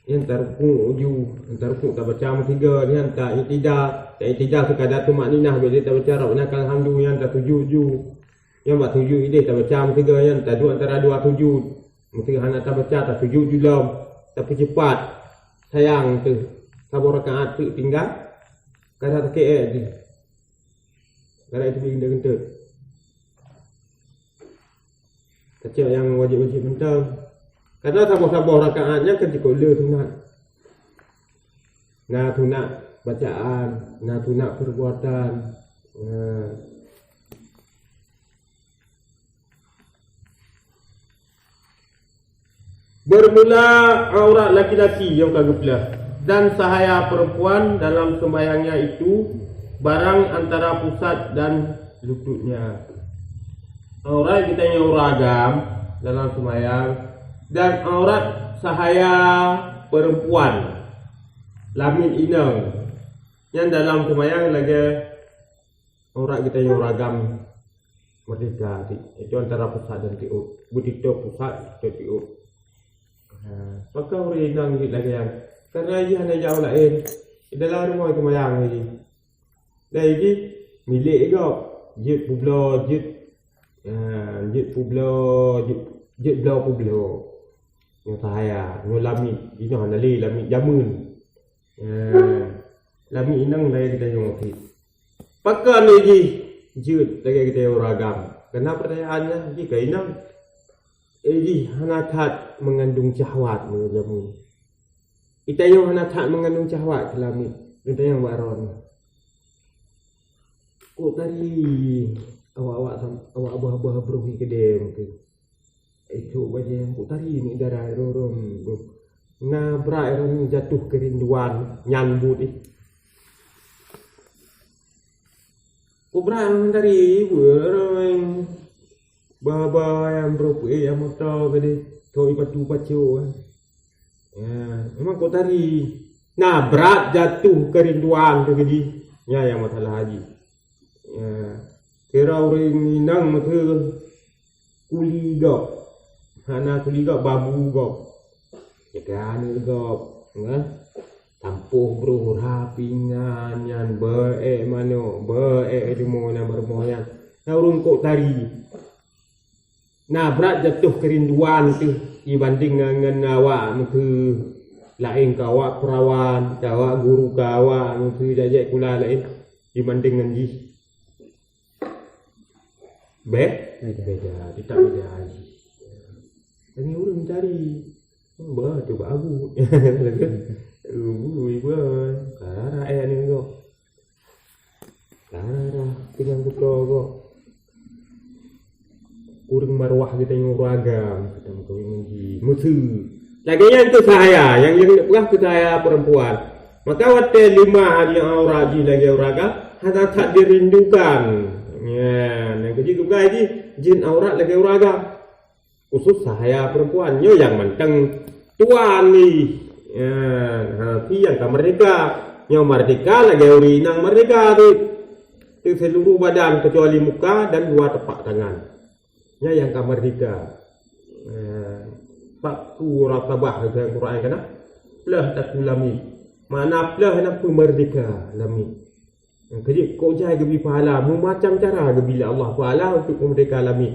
Yang tarukuk uju. Yang tarukuk tak baca tiga. Yang tak itidah. Tak itidah sekadar tu makninah. Bila tak baca Rabbana alhamdu. Yang tak tujuh uju. Yang buat tujuh ini tak baca tiga. Yang tak dua antara dua tujuh. Mesti anak tak baca tak tujuh uju. Tapi cepat. Sayang tu. Sabar rakaat tu tinggal. Kadang tak kek je. Kadang itu begini kentut. Kecil yang wajib-wajib penting. Kadang sabar-sabar rakaatnya ketika le tunat. Nah tunat bacaan. Nah tunat perbuatan. Bermula aurat laki-laki yang kaguplah dan sahaya perempuan dalam sembahyangnya itu barang antara pusat dan lututnya. Aurat kita yang ragam dalam sembahyang dan aurat sahaya perempuan lamin inang yang dalam sembahyang lagi aurat kita yang ragam merdeka itu antara pusat dan tiuk. Begitu pusat dan tiuk. Maka orang inang lagi yang karena ia hanya jauh lain dalam rumah kemayang lagi. Dan ini milik kau. Jet publo, jet publo. Yang saya, yang lami, ini hanya lami jamun. Lami inang lagi kita yang okey. Pakai lagi jet lagi kita yang ragam. Kenapa pertanyaannya? Jika inang, hanya tak mengandung syahwat jamun. Kita yang hanya tak mengandung syahwat kelami. Kita yang baron. Kok tadi awak abah beruhi ke dia mungkin. Itu baca yang kok tadi ni darah rorom. Nah berat orang jatuh kerinduan nyambut ni. Kok berat orang tadi orang baba yang beruhi yang motor ke dia. Kau ibatu baca ya, memang kau tadi. Nah, berat jatuh kerinduan tu jadi. Ya, yang masalah haji. Ya, kira orang minang mata kuli gak. Hana kuli gak babu gak. Jagaan gak. Ya, tampuh bro rapingan yang baik mana. Baik semua yang bermoyan. Nah, orang kau tadi. Nah, berat jatuh kerinduan tu. Dibanding dengan awak muka lain ke awak perawan, ke awak guru ke awak muka jajak pula lain dibanding dengan ji. Beda, tidak beda haji. Ini orang mencari, tu babu. Ibu, karena ayah ni kau, karena tinggal kuto kau. Kurang marwah kita yang ragam kita mengkawin menji musuh lagi yang tu saya yang bukan tu saya perempuan maka waktu 5 hari yang auraji lagi auraga hanya tak dirindukan ya yang kecil juga ini jin aurat lagi auraga khusus saya perempuannya yang menteng tuan ni ya hati yang merdeka yang merdeka lagi urinang merdeka tu seluruh badan kecuali muka dan 2 tepak tangan. Ya yang merdeka. Pak rasa bah dalam Quran kana. Pelah tak lami. Mana pelah nak merdeka lami. Yang kerja kau jai gebi pahala mu macam cara gebila Allah pahala untuk merdeka lami.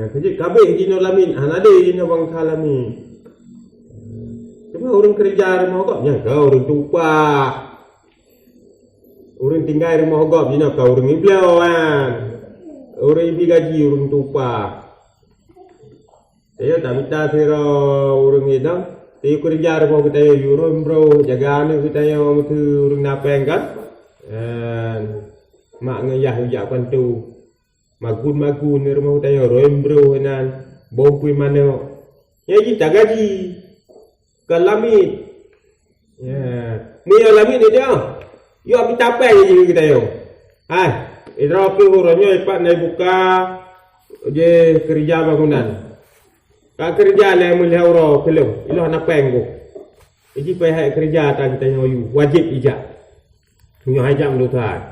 Yang kerja kabeh dino lamin anade dino bangsa lami. Cuma orang kerja rumah kau nya kau orang tupah. Orang tinggal rumah kau dino kau orang iblau kan. Orang ibu gaji orang tupah. Saya tak minta sira orang itu. Saya kerja rumah kita orang bro jagaan kita yang tu orang napeng kan. Mak ngayah ucapan tu. Magun rumah kita orang bro nan. Bongkui mana. Ya kita gaji. Kalamit. Ya. Ni lamit dia. Yo minta apa je kita yo. Idraki orangnya ipat naik buka je kerja bangunan. Kak kerja lah melihat orang kelem. Ilah nak penggo. Jadi pihak kerja tak kita nyoyu wajib ijak. Punya hajam tu tuan.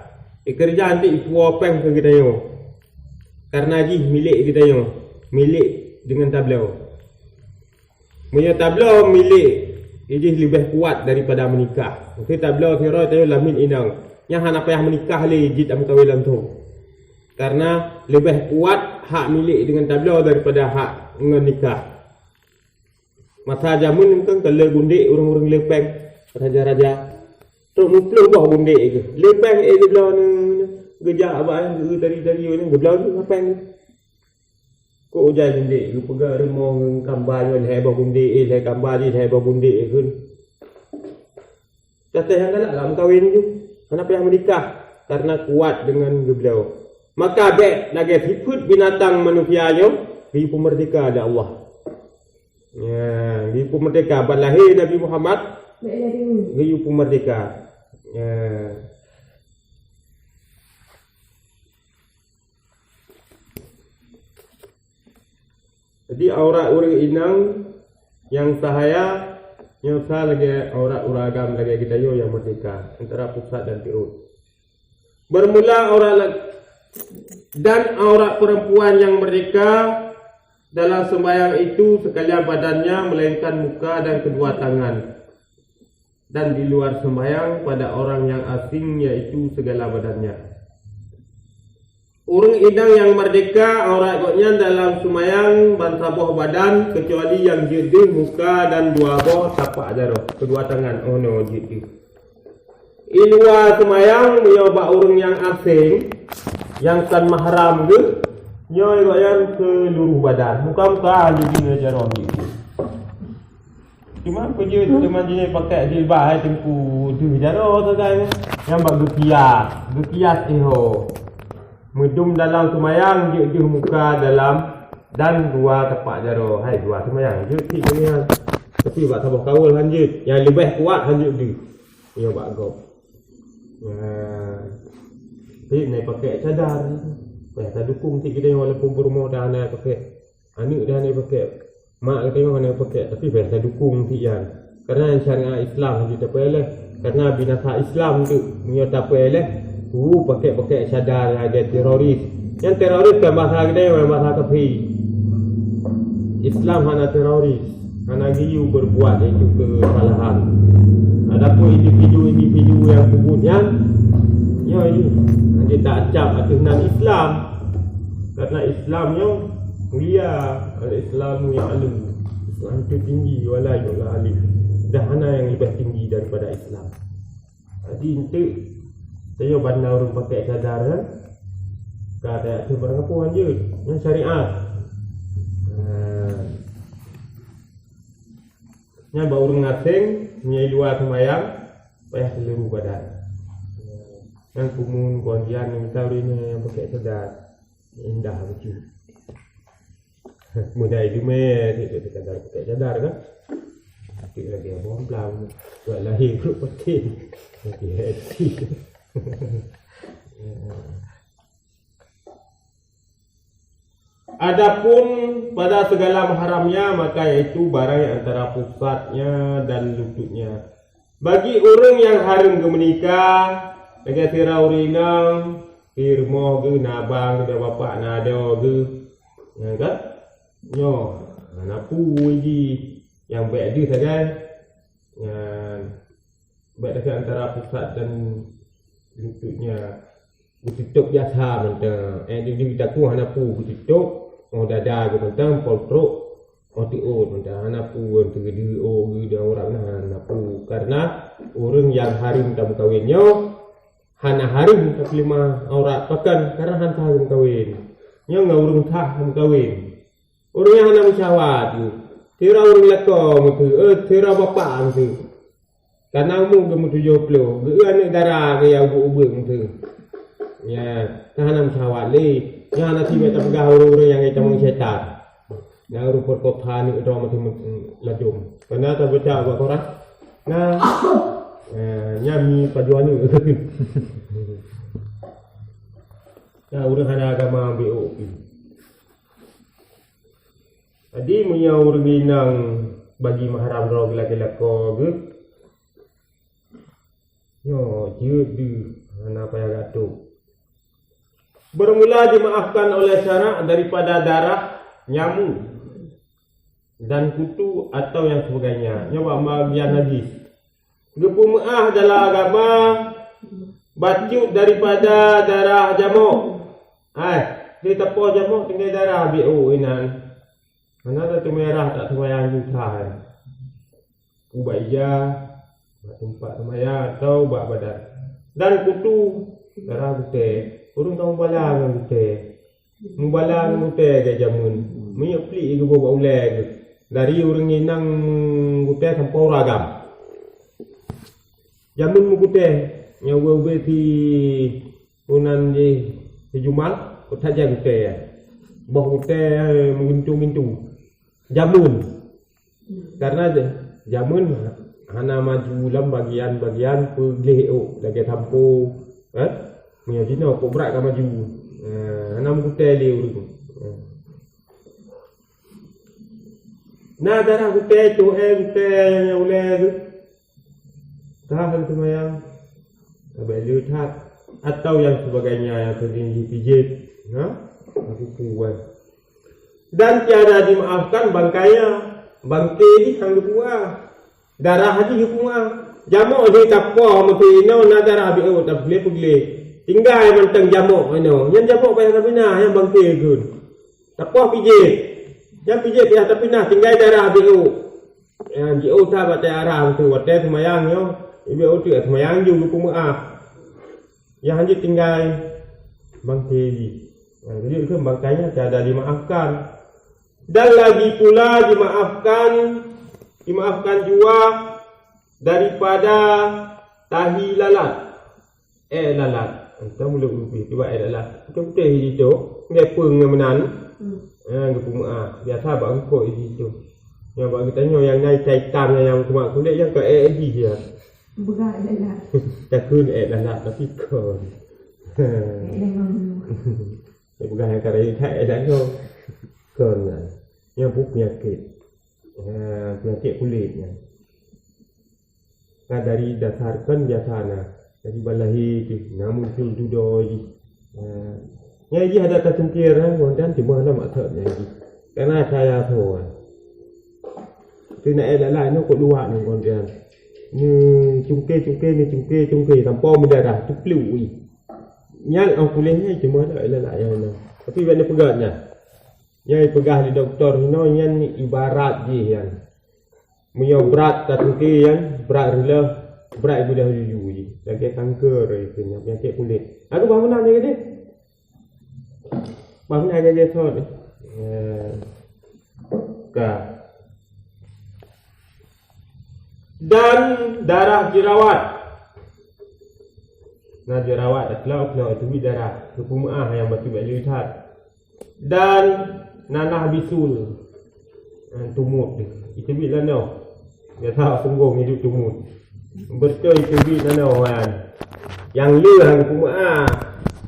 Kerja nanti puapeng ke kita yo. Karena ji milik kita yo. Milik dengan tablau. Punya tablau milik ini lebih kuat daripada menikah. Okey tablau kira tayo lamin inang. Yang hana payah menikah le jid am kawilan tu. Karena lebih kuat hak milik dengan tablau daripada hak menikah. Masa jamun kan kalau gundik orang-orang lepeng raja-raja. Terus muplu bah gundik ke. Lepeng belah ni gejak abang dari ni belah ni lepeng. Ko ujai gundik ke pegang remong gambar ni hai bah gundik hai gambar ni hai bah gundik ke. Kata yang galak lah kawin tu. Kenapa yang menikah? Karena kuat dengan beliau. Maka baik lagi hikut binatang manusia yo di merdeka ada Allah. Ya, di merdeka balahir Nabi Muhammad di merdeka. Ya. Jadi aurat orang inang yang sahaya yang sah lagi aurat uragam lagi kita yo yang merdeka antara pusat dan tirut. Bermula aurat dan aurat perempuan yang merdeka dalam sembahyang itu sekalian badannya melainkan muka dan kedua tangan. Dan di luar sembahyang pada orang yang asing yaitu segala badannya. Orang idang yang merdeka aurat gotnya dalam sembahyang bantaboh badan kecuali yang jedi muka dan dua boh tapak jaro kedua tangan. Oh no jedi. Ilwa sembahyang menyoba orang yang asing yang kan mahram ke nyoy goyan seluruh badan muka jadi jaro gitu. Cuma kerja teman jenis pakai jilbab hai tengku tu jaro tu kan yang bak gekias eho. Medum dalam sembahyang je muka dalam dan dua tapak jaro. Hai dua sembahyang je ti ni. Tapi bak tabah kawul hanjut yang lebih kuat hanjut dia. Ya bak gop. Ya. Ni naik pakai cadar. Payah tak dukung ti kita walaupun berumur dah nak pakai. Anak dah nak pakai. Mak kita mana pakai tapi payah tak dukung ti yang. Karena syariat Islam kita payah. Karena binasa Islam tu punya tak payah. Pakai cadar ada teroris. Yang teroris kan bahasa kita yang bahasa kafir. Islam hana teroris. Hana giyu berbuat itu kesalahan. Adapun individu yang sebutnya ya ini dia tak acap atas nama Islam. Karena Islamnya mulia, Islam yang alim. Islam itu tinggi wala yu'la alif. Dah hana yang lebih tinggi daripada Islam. Jadi untuk saya bandar orang pakai cadar kan. Kata sebarang apa anjir yang syariat. Yang bawa orang asing punya dua sembahyang payah seluruh badan. Yang kumun kuantian yang tahu ini yang pakai cadar indah lucu. Mudah itu itu cadar pakai cadar kan. Tapi lagi bom pelang buat lahir grup pakai. Hati-hati. Adapun pada segala mahramnya maka yaitu barang yang antara pusatnya dan lututnya. Bagi orang yang harum ke menikah, dengan tirau rinang, firmoh ke nabang ke bapak nado ke, ya kan? Nyo, napu ini yang baik dia saja, yang baik dekat antara pusat dan lututnya. Bututuk biasa mentang. Dia taku hanapu bututuk. Oh dada ke mentang poltruk. Oh tiut mentang hanapu tergede oh dia orang hanapu. Karena orang yang harim tak berkahwinnya hana harim tak lima aurat pakan karena hana harim kahwin. Nya ngau orang tak kahwin. Orang yang hana mesyawat tu. Tira orang lekong tu. Tira bapak tu. Karena umur ke mutu 70. Ge anak darah ke yang ubeng tu. Ya, tahanam syawali. Yang nanti kita pegang orang-orang yang kita mengsetat. Yang orang perkotaan ni orang macam lajum. Karena tak baca buat orang. Nah, nyami pajuan ni. Nah, orang ada agama BO. Jadi punya orang binang bagi mahram roh laki-laki ke. Yo, dia di mana payah gaduh. Bermula dimaafkan oleh syarak daripada darah, nyamuk dan kutu atau yang sebagainya. Nyoba bagian najis. Gepumaah dalam agama bacut daripada darah jamuk. Dia tepo jamuk tinggal darah BO inan. Mana tu merah tak semayang juta. Ubat ija, tempat semayang atau ubat badan. Dan kutu darah putih. Urung kau bala dengan putih. Mubala dengan putih ke jamun. Minyak pelik ke bawa uleg. Dari orang inang putih sampai ragam. Jamun putih. Yang ube di unan di Jumal. Kau tak jangan putih ya. Bawah putih mengintu-intu. Jamun. Karena jamun hana maju dalam bagian-bagian pergelih lagi tampu punya jino kok berat kan maju hana putih dia urut. Nah darah putih tu putih yang boleh tu tahan semayang beli lihat atau yang sebagainya yang terdiri pijit aku kuat. Dan tiada dimaafkan bangkainya. Bangkai ni hang lupa. Darah haji hukumah. Jamuk dia tak apa mesti ino na darah biu tak boleh pergi. Tinggal mentang jamuk ino. Yang jamuk payah tapi nah yang bangkai gun. Tak apa pijit. Yang pijit dia tapi nah tinggal darah biu. Yang biu tak baca arah tu wadah semayang yo. Biu tu semayang juga hukumah. Yang haji tinggal bangkai. Jadi itu bangkainya tiada dimaafkan. Dan lagi pula dimaafkan juga daripada tahi lalat. Lalat. Kita mula ubi tiba lalat. Kita putih itu, ngepeng menan. Gepung biasa bang kok itu. Yang bang kita yang naik caitan yang cuma kulit yang ke dia. Berat lalat. Takun lalat tapi kon. Bukan yang kaya tak ada tu. Kon yang penyakit kulitnya. Nah dari dasarkan biasanya dari balahi tu namun tu dudoi. Yang ada tercungkir dan cuma ada maksudnya karena saya tahu. Tu nak lain kok dua ni kondian. Ni cungkir tanpa mendarah tu pelui. Yang ang kulitnya cuma ada lain. Tapi bila pegangnya yang pegah di doktor hino yang ibarat je yang punya berat tak tinggi yang berat rela berat ibu dah jujur lagi kanker itu yang penyakit kulit. Aku bangun nak dia bangun aja dia sot dan darah jerawat. Nah jerawat atlau itu darah hukumah yang betul lihat. Dan nanah bisul tumut itu bila no dia tahu sungguh hidup tumut betul itu bila no yang leh hukumah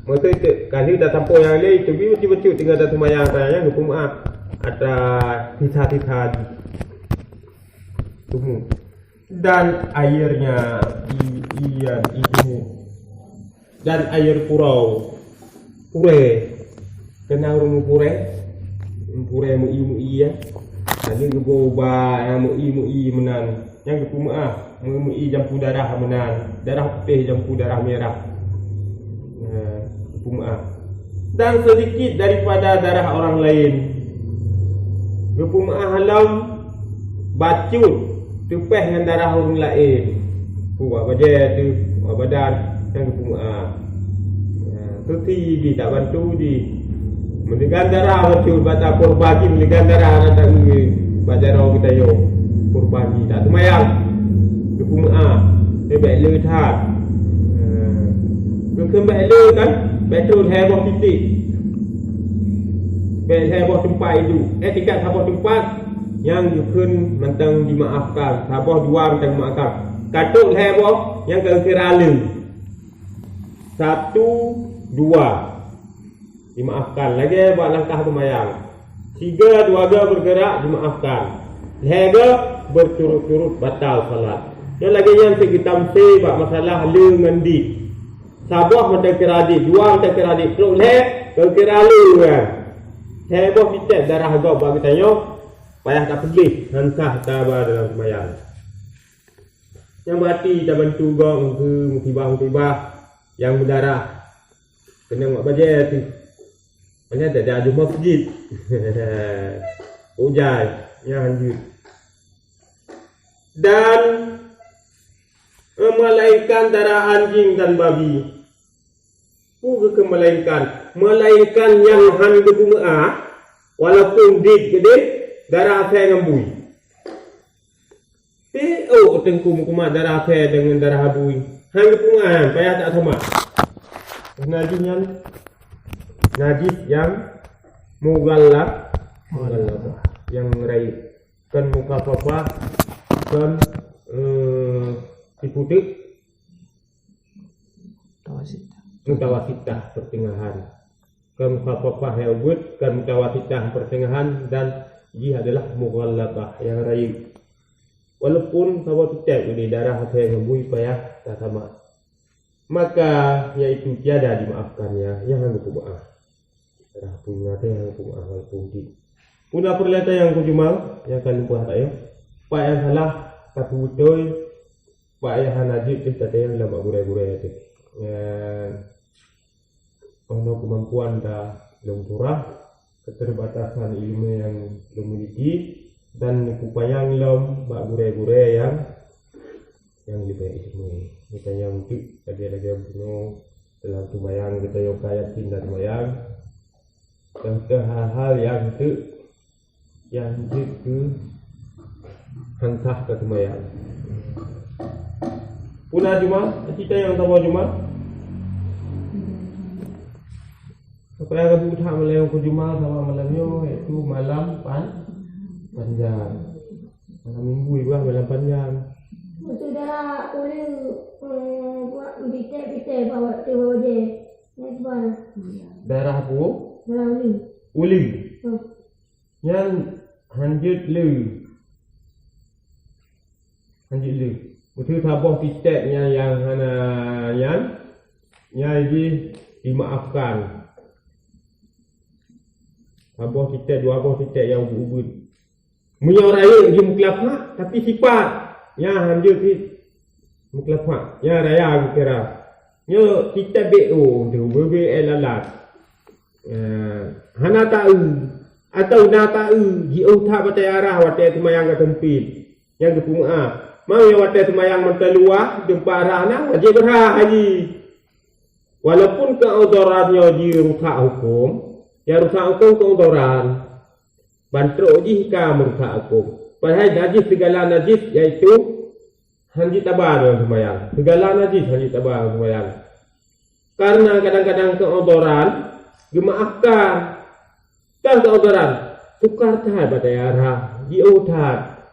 masa itu kali dah sampai yang leh itu betul tinggal dah semayang saya hukumah ada tita tumut dan airnya itu dan air purau kena urung pure mui ya. Tadi gebo ba yang mui menan. Yang gepuma mui jampu darah menan. Darah putih jampu darah merah. Gepuma. Dan sedikit daripada darah orang lain. Gepuma halam bacut tupeh dengan darah orang lain. Buat badan yang gepuma. Tu di tak bantu di mendegan darah macam bata purbagi mendegan darah datang baca orang kita yo purbagi tak semayang hukumah lebih lehat kembali kan betul heboh titik heboh tempat itu etikat heboh tempat yang yukun mentang dimaafkan heboh dua mentang dimaafkan katuk heboh yang kekeralan 1, 2 dimaafkan. Lagi buat langkah semayang. 3, 2 bergerak dimaafkan. 3 berturut-turut batal salat. Yang lagi yang kita mesti buat masalah le ngendi. Sabah mata keradik, 2 mata keradik. Kalau Kau kira lu kan? Heboh kita darah agak bagi tanya, payah tak pergi, hantah tabar dalam semayang. Yang berarti tak bantu gong ke musibah-musibah yang berdarah. Kena buat bajet tu. Banyak tak ada masjid. Ujai, yang lanjut. Dan melainkan darah anjing dan babi. Bukan melainkan yang han bunga walaupun dik gede darah saya ngembui. Tengku mukumat darah saya dengan darah bui. Han bunga payah tak sama. Najis yang mughalab yang raib kan muka papa kan diputik mutawasitah pertengahan kan muka papa herbut kan mutawasitah pertengahan dan ia adalah mughalabah yang raib walaupun sahabat tidak ini darah saya ngembui payah tak sama maka yaitu tiada dimaafkannya yang hukum maaf darah punya yang hukum maaf walaupun tidak punya perlihatan yang kujumal yang akan lupa tak ya pak yang salah kata betul pak yang najib kata yang lama gurai-gurai itu ono kemampuan dah belum turah keterbatasan ilmu yang dimiliki dan kupayang lom bak gure-gure yang lebih ilmu misalnya untuk tadi ada yang punya dalam tumayang kita yang kaya tindak tumayang dan ke hal-hal yang itu hantah ke tumayang punah cuma kita yang tahu cuma supaya kamu tak malam kujuma sama malamnya itu malam panjang malam minggu juga malam panjang. Sudah boleh buat bitek bawa tu je. Nak mana? Darah apa? Darah uli. Yang hanjut lu. Betul tabah biteknya yang dimaafkan. Abah titik, dua abah titik yang ubud. Munya raya dia muklafah tapi sifat. Ya hanjur si muklafah. Ya raya aku kira. Nya titik BO tu bebe elalat. Hana tahu atau dah tahu jauh tak batai arah watai semayang ke tempit. Yang kepunga. Mau yang watai semayang menteluah jumpa arah na wajib berhak haji. Walaupun keaudarannya di rusak hukum. Ya rusak hukum keunturan bantruk jika merusak hukum padahal najis segala najis iaitu hanji tabar dalam sembahyang segala najis hanji tabar dalam sembahyang karena kadang-kadang keunturan dimaafkan dan keunturan tukar tahap batai arah diutat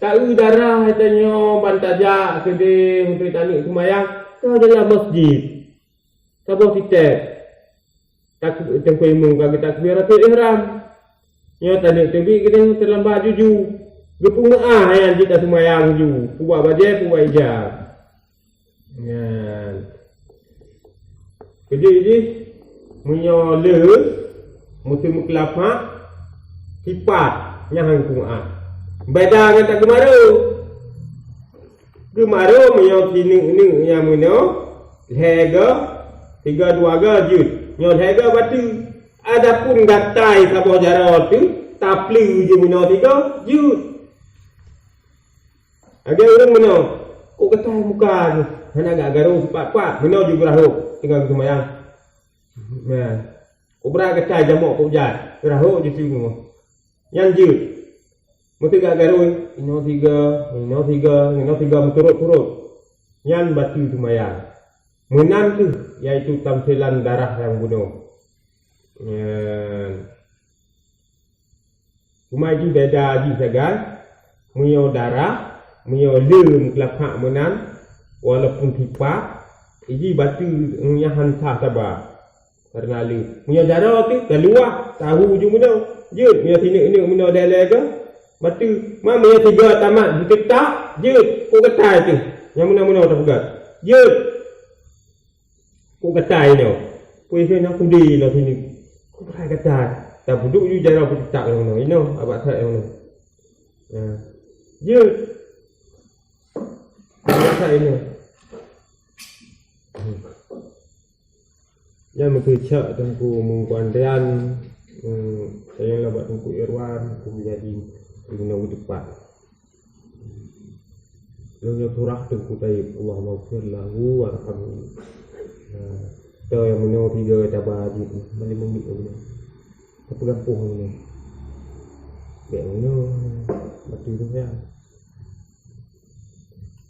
tak udara hatanya bantajak sedih untuk tanik sembahyang kau adalah masjid sabah titik tak tempoh muka kita takbiratul ihram. Ya tadi tebi kita terlambat juju. Gepunga yang kita semayang ju. Buat bajai buat ijab. Ya. Jadi menyole musim kelapa sifat yang hangkunga. Beda dengan tak gemaru. Gemaru menyok ini yang meno lega 3-2 jut. Nyon hega batu adapun gatai sabah jarah tu taplu je meno 3 jut. Ada orang meno kok gatai muka tu hana agak garu cepat-cepat meno juga rahuk tinggal semayang. Nah, obra gatai jamok kok jat rahuk je semua. Yang jut. Mesti gak garu meno 3 berturut-turut. Yang batu semayang. Menang tu iaitu tamsilan darah yang bunuh. Cuma ini beda lagi saja. Menyo darah, menyo lem kelapa menang walaupun tipak. Ini batu yang hantah sabar. Karena lem. Menyo darah tu keluar tahu je menang. Jut menyo sini menyo dalam ke. Batu mak menyo 3 tamat diketak jut kok ketai tu. Yang menang-menang tak pegat. Jut kok ketai ni. Kuih nak kundi lah sini. Kurai kata, tak duduk you jarang bertak yang mana, ino abang tak yang mana. Je, abang tak ini. Yang mengerjak tengku mengkuandian, saya lah buat tengku Irwan, aku menjadi guna depan. Lalu turah tengku taib, Allah maafir lahu warhamni. Tahu yang menyo 3 cabar haji tu, mana menggit tu. Apa kampung ni? Biar menyo, batu tu ya.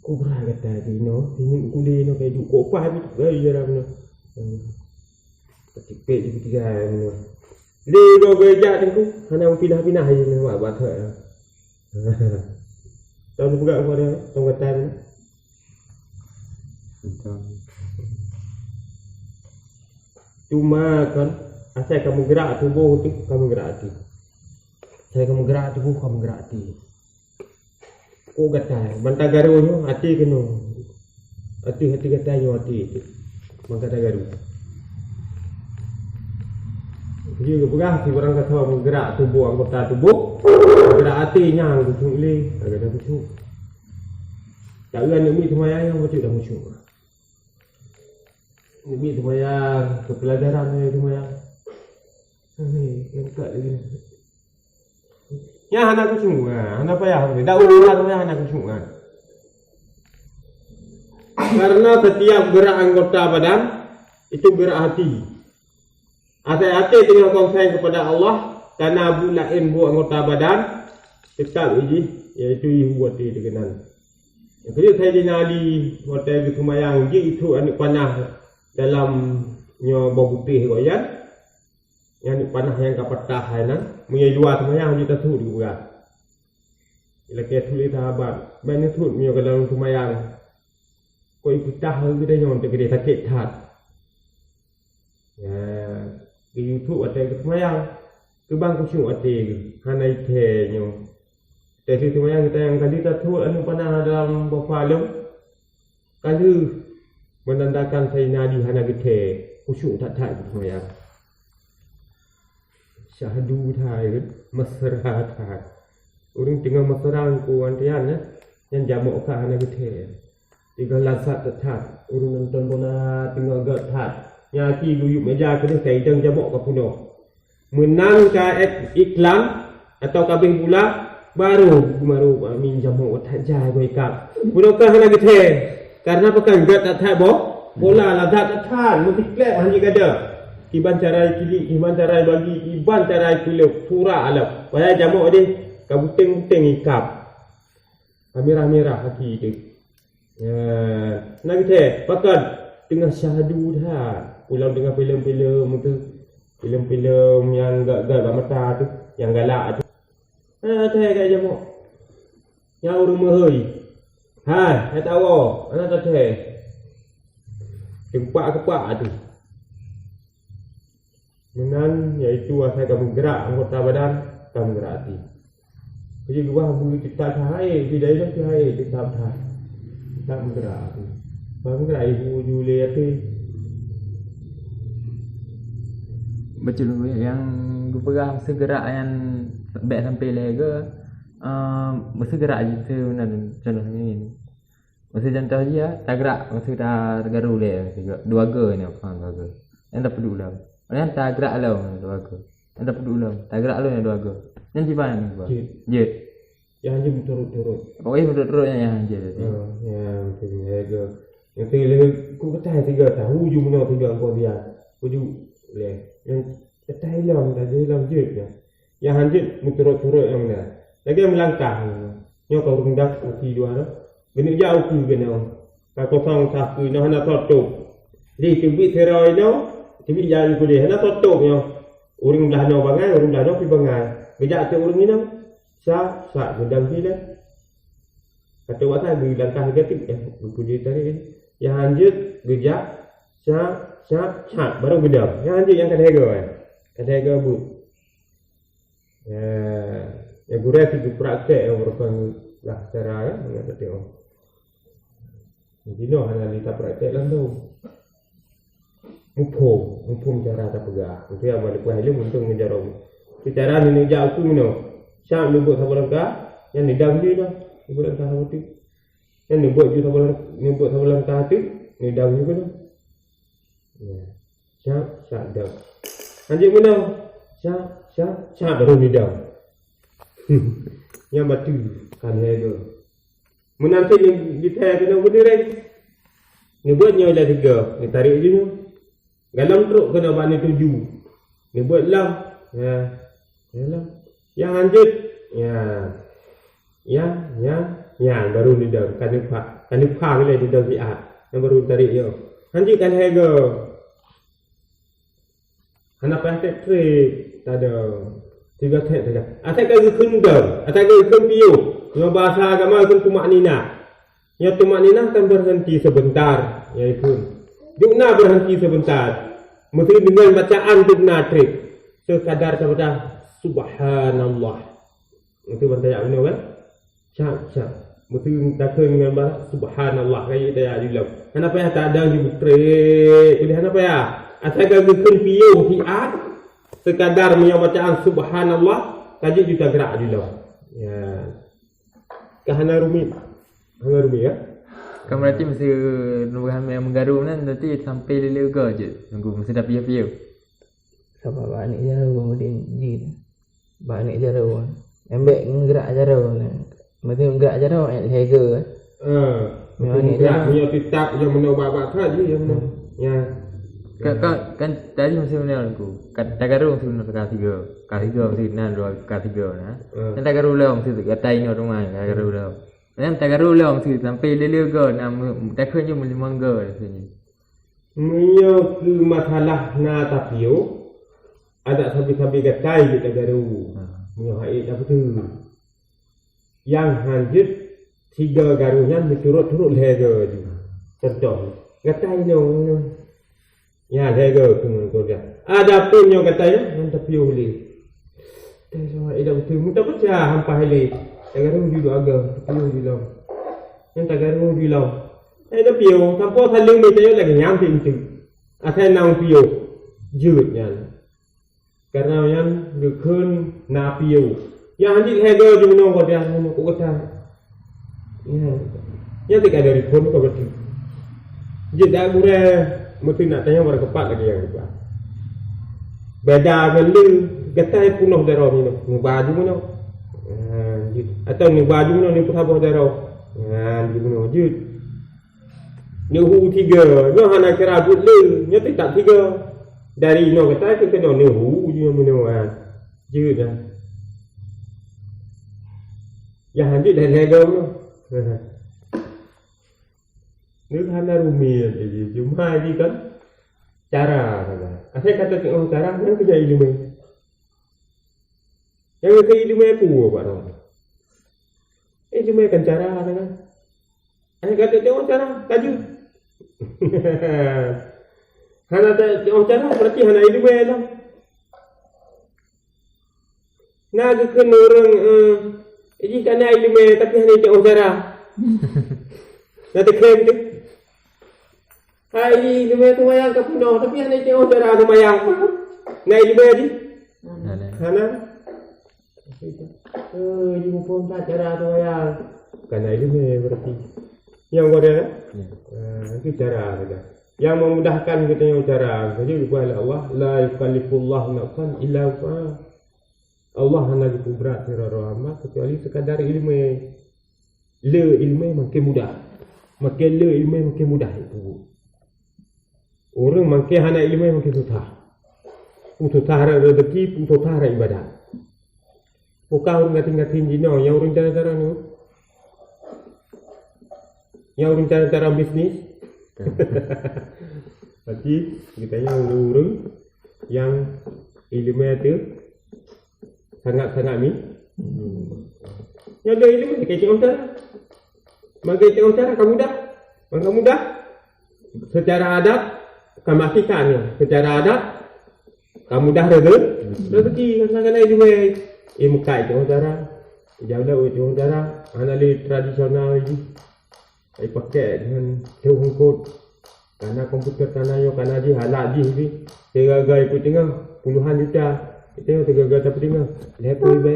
Ku berai kata haji no, ini kulit no kayak duk kopah habis gaya jalan no. Cepet je ketiga no. Dia go gejak tengku, hana pindah-pindah je ni buat batak. Tahu buka apa dia? Tongkatan. Cuma kan, asal kamu gerak tubuh tu, kamu gerak hati. Asal kamu gerak tubuh, kamu gerak hati. Kau kata, bantah garunya hati kena. Hati katanya hati itu. Bantah garu. Jadi bergerak si orang kata menggerak tubuh anggota tubuh, gerak hatinya yang kusuk ni, agak dah kusuk. Tak ada nak semayang yang macam dah kusuk. Nak semayang, kepelajaran ni semayang. Yang tak lagi. Ya anak kusuk kan, anak payah. Tak ulang semayang anak kusuk kan. Karena setiap gerak anggota badan itu gerak hati. Asal hati tinggal konsep kepada Allah, karena bulain buat anggota badan tetap iaitu ibu hati dikenal. Yang kedua saya dinali hotel di Kemayang itu anak panah dalam nyoba putih koyan. Yang panah yang kapatah hana, punya dua Kemayang kita tu juga. Bila kita tulis sahabat, banyak tu punya ke dalam Kemayang. Kau ikut tahu kita nyon terkena sakit hat. Ya. Di YouTube ada kemayang ke bang kusuk ada hana itenyo jadi kemayang kita yang kali tahu anu panah dalam bafalum kali menandakan saya nadi hana gete kusuk tak kemayang syahadu thai mesra thai orang tengah mesra ku antian yang jamuk ka hana gete tiga lasat tak orang nonton bola tengah gak thai Nyaki guyup meja kena saya jang jabok ke puno. Menang ka iklan atau kabing pula baru min jabok watak jai goi kap. Puno ka hana gete. Karena pekan gat tak bo bola la gat tan multiplek hanya gada. Iban carai kili, iban carai bagi, iban carai kilo pura alap. Paya jabok dia kabuteng-buteng ikap. Merah-merah hati tu. Ya, nak gete pakan tengah syahadu dah. Ulang dengan filem-filem tu, filem-filem yang gak mata tu, yang galak tu. Saya kat jamuk. Yang orang mahoi. Hai, saya tahu. Anak tak saya. Kepak-kepak tu. Menang iaitu asal kamu gerak anggota badan, kamu gerak hati. Jadi dua bulu kita cahaya, tidak ada cahaya kita tak. Tak bergerak tu. Bang gerak ibu Julia tu. Betul yang bergerak masa gerak yang baik sampai lega masa gerak je tu contoh ni masa contoh dia tak gerak masa dah garu le dua ge ni apa dua ge yang dapat ulang yang tak gerak lalu dua ge yang dapat ulang tak gerak lalu yang dua ge yang di mana ni je yang je turut-turut pokoknya turut-turutnya yang je yang lega yang tinggal ku kata 3 tahun hujung mana 3 kau dia hujung le yang Thailand tadi dalam je yang hanjit muturut-turut yang mana lagi melangkah nyo kau rendak hati dua tu gini jauh ku gena ka kosong satu no hana tutup di tibit seroi no tibit jalan ku dia hana tutup nyo urang dah no bangai urang dah no pi bangai gejak tu urang ni no sa gedang sila kata wata di langkah negatif ku dia tadi yang hanjit gejak Syak baru gedam. Yang anjing yang kadega bu. Ya gurau itu praktek yang merupakan lah cara ya mengenai tengok. Jadi no hanya kita praktek lah tu. Mumpung cara tak pegah. Itu yang balik wahyu untung menjarum. Cara ni jauh tu mino. Syam ni buat sabaran ka, yang ni dah dia dah. Buat ka tu. Yang ni buat juga sabaran ka tu, ni dah juga dah. Ya. Syam dah. Anjing mino. Syam baru ni dah. Yang batu kan dia. Menanti ni ditarik kena berdiri. Ni buatnya dah 3. Ni tarik je ni. Galam teruk kena bani 7. Ni buat lam. Ya. Lam. Yang lanjut. Ya. Baru ni dah. Kan pak ni di dah siat. Yang baru tarik je. Lanjut kan harga. Hana pasal trik. Tak ada. 3 tek saja. Asal kau kena. Asal kau kena piu. Dengan bahasa agama itu tumak nina. Yang tumak nina akan berhenti sebentar. Iaitu dukna berhenti sebentar. Mesti dengan bacaan dukna trik. Sekadar sahaja subhanallah. Itu bantaya benar kan? Cak. Mesti takkan dengan bahasa subhanallah. Kayak dia dulu. Kenapa ya tak ada yang trik? Boleh kenapa ya? Asal kau kena piu siat. Sekadar bacaan subhanallah. Kaji juga gerak dulu. Ya. Hana rumi ya. Kan berarti mesti nubuhan yang menggaru kan nanti sampai lele juga je. Tunggu mesti dah piu-piu. Siapa banyak jauh kemudian jin. Banyak jauh. Embek gerak jauh ni. Mesti gerak jauh yang harga kan. Memang gerak punya tetap yang menobak saja yang ya. Kan tadi mesti benar aku. Kata garu mesti benar K3 mesti nan K3 nah. Dan tak garu lah mesti kata ini rumah garu lah. Dan tak garu lah mesti sampai lele go nam tak kena mesti mangga sini. Menyo ke masalah na tapio ada sabi-sabi gatai kita garu. Menyo hai apa tu? Yang lanjut 3 garunya berturut-turut lega je. Contoh, gatai no. Ya, lega tu dia. Ada pun yang katanya yang tapio boleh. Saya ida betul muta pecah hampa hele. Tagaru juga agak tapio juga. Yang tagaru juga. Ida pio, sampo saling ni saya lagi nyam pintu. Asal nang pio. Jut yan. Karena yang dukun na pio. Yang handik lega je menong ko dia menong ko kata. Ya. Yang tidak ada report ko betul. Jadi gure mesti nak tanya orang kepat lagi yang juga. Beda beli gatai punuh darah ni, baju mana? Atau ni baju mana ni putabah darah? Di mana? Jut. Ni hu 3, ni hana kira jut le, ni tak 3. Dari no gatai ke kena ni hu je mana? Jut dah. Yang hanjut dah lega mana? Ni hana rumit je. Cuma je kan cara saja. Asal kata tengok cara yang kerja ilmu. Yang kerja ilmu aku buat orang. Cuma kan cara kan. Asal kata tengok cara kaju. Hana tengok cara berarti hana ilmu lah. Nak kena orang ini kan ilmu tapi hana tengok cara. Nanti klaim tu. Hai, ilmu semayang ke penuh tapi hanya tengok cara semayang. Nah, ilmu aja. Hana. Ilmu pun tak cara semayang. Karena ilmu berarti. Yang ada itu cara saja. Yang memudahkan kita yang cara. Jadi kepada Allah, la yukallifullahu nafsan illa wus'aha. Allah hanya itu berat secara amat kecuali sekadar ilmu. Le ilmu makin mudah. Makin le ilmu makin mudah itu. Orang makin hana ilmu makin susah. Susah rezeki, susah ibadah. Bukan orang ngatin-ngatin jino, yang orang cara-cara ni. Yang orang cara-cara bisnis. Tapi kita yang orang yang ilmu itu sangat-sangat ni. Yang ada ilmu ni kecil orang cara. Maka orang cara kamu mudah. Secara adat kamu matikannya. Secara adat kamu dah rezeki kadang-kadang ilmu muka itu orang cara. Jauh dah orang cara. Analis tradisional ini. Saya pakai dengan jauh kot. Karena komputer tanahnya karena je halak je ni. Tegagal ikut tengah puluhan juta. Itu tegagal tapi tengah. Lepas be.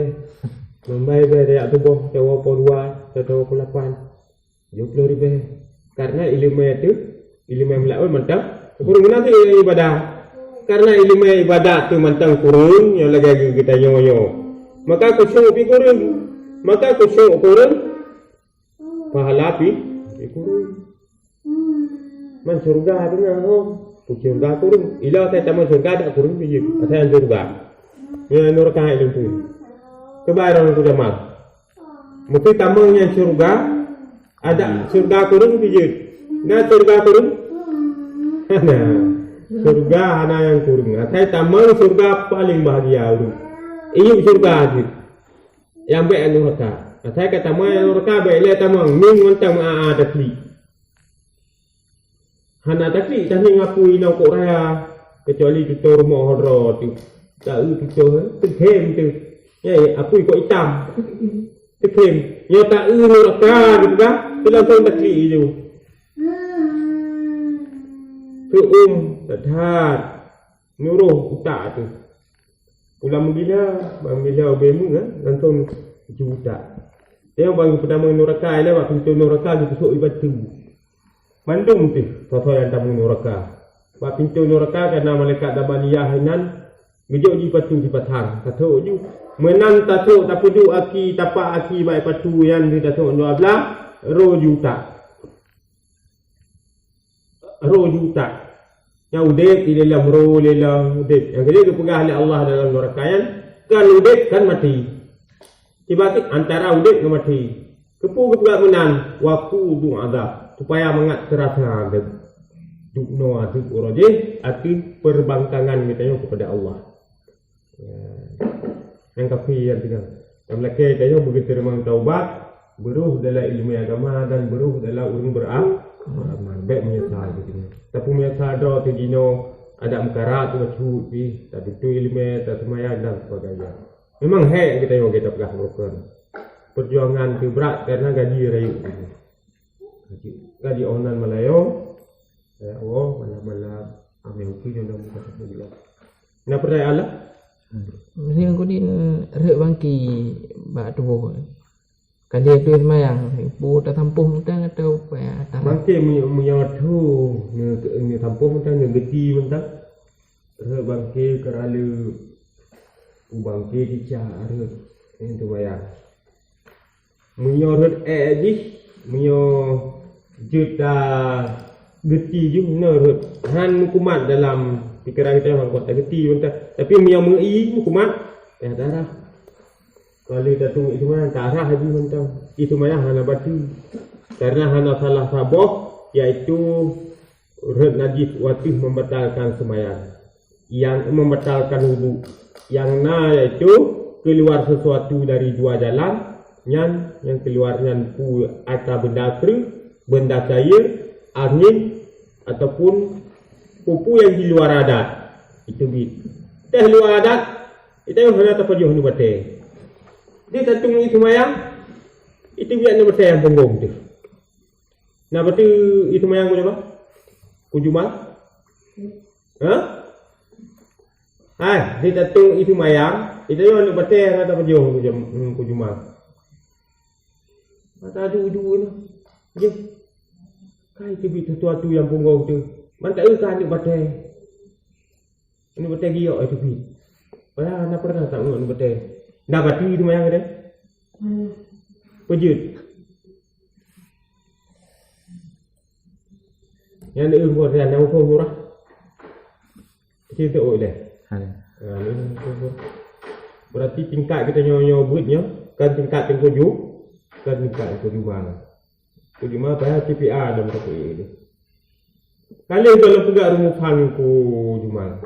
Membayar be dia tubuh tawa dua, tawa 8. 20,000. Karena ilmu itu ilmu melawan mantap. Kurang nanti ibadah. Karena ilmu ibadah tu mantap kurang yang lagi kita nyoyo. Maka khusyuk pi kurang. Maka khusyuk kurang. Pahala pi kurang. Man surga dengan surga kurang. Ila saya tamu surga tak kurang biji. Saya surga. Ya neraka itu tu. Kebaran tu jamak. Mesti tamu yang surga ada surga kurang biji. Nah surga kurang. Nah surga ada yang kurang. Saya tamu surga paling bahagia tu. Ini surga aja. Yang baik neraka. Saya kata tamu yang neraka baik le tamu ning mentang ada kli. Hana takli dah ni ngaku ina kok raya kecuali kita rumah hodro tu. Tak kita tegem tu. Ya aku ikut hitam. Tegem. Ya tak neraka gitu kan. Tu langsung takli tu. Tu tadhat nuruh utak tu. Pulang menggila bemu kan langsung juta. Dia bang pertama neraka ni waktu tu neraka ditusuk batu. Bandung tu sesuatu yang tamu neraka. Bab pintu neraka karena malaikat dabaniyah hinan gejuk di patu di patang. Tatuk ju menan tatuk tapudu aki tapak aki baik patu yang di tatuk 12 ro juta. Yang udek di dalam ro lelang udek. Yang kedua dipegah oleh Allah dalam neraka yang kan udek kan mati. Tiba-tiba antara udek ke mati. Kepu menan waktu du azab. Supaya mengat terasa dukno azab uraje arti perbangkangan kita kepada Allah. Yang kafir yang tinggal. Yang lelaki kita begitu memang taubat, beruh dalam ilmu agama dan beruh dalam urung beramal. Baik menyesal begini. Tapi menyesal dah tu dino ada mekarat tu macam pi, tak betul ilmu tak semayang dan sebagainya. Memang hak kita pegang melakukan. Perjuangan tu berat karena gaji rayu. Gaji onan Malayo, Allah malam ambil hukum yang dah muka sebelah. Nak percaya Allah? Mesti aku din rek bangki bak tubuh. Kali itu semayang, ibu tak tampuh mentang atau apa ya? Bangki menyatu, ni tampuh mentang, ni geti mentang. Rek bangki kerana bangki dicak rek itu bayar. Menyorot juta geti je menurut han hukumat dalam fikiran kita orang kuat geti mentah tapi yang mei hukumat darah kalau datung itu mana darah lagi mentah itu mana hana batu karena hana salah sabah iaitu red najis watih membatalkan sembahyang yang membatalkan wudu yang iaitu keluar sesuatu dari dua jalan yang keluarnya ku atau benda kering, benda cair, angin ataupun pupu yang di luar adat. Itu bit. Teh luar adat itu yang hanya terpajuh ni bate. Dia tatung itu mayang itu biar ni bate yang punggung tu. Nah berarti itu mayang ku apa? Kujumal? Hai, dia tatung itu mayang itu yang bate yang terpajuh kujumal. Mata adu ni. Je. Kai tu bit sesuatu yang punggung tu. Man tak usah ni batai. Ni batai giok itu bit. Padahal nak pernah tak ni batai. Dah bati tu mayang dia. Pejut. Yang dia umur dia nak ukur murah. Kita oi deh. Berarti tingkat kita nyonya buatnya kan tingkat tengkuju. Kan nikah itu di mana? Itu di mana? Bayar CPA dalam satu ini. Kalian kalau pegang rumusan ku di mana?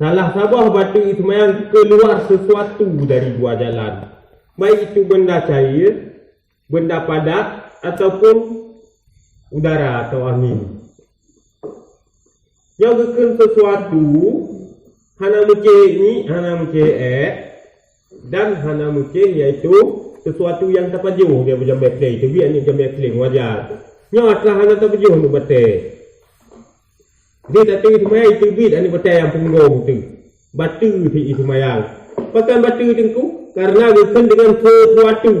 Salah sabah batu itu memang keluar sesuatu dari dua jalan. Baik itu benda cair, benda padat ataupun udara atau angin. Yang sesuatu hana mucih ni, hana mucih dan hana mucih iaitu sesuatu yang terpajuh dia berjambai play tu biar ni jambai play wajar nya atlah hana terpajuh untuk bate Dia tak tahu semayang itu bid ani betul yang penggong tu. Batu ti semayang. Pakai batu tengku karena bukan dengan sesuatu.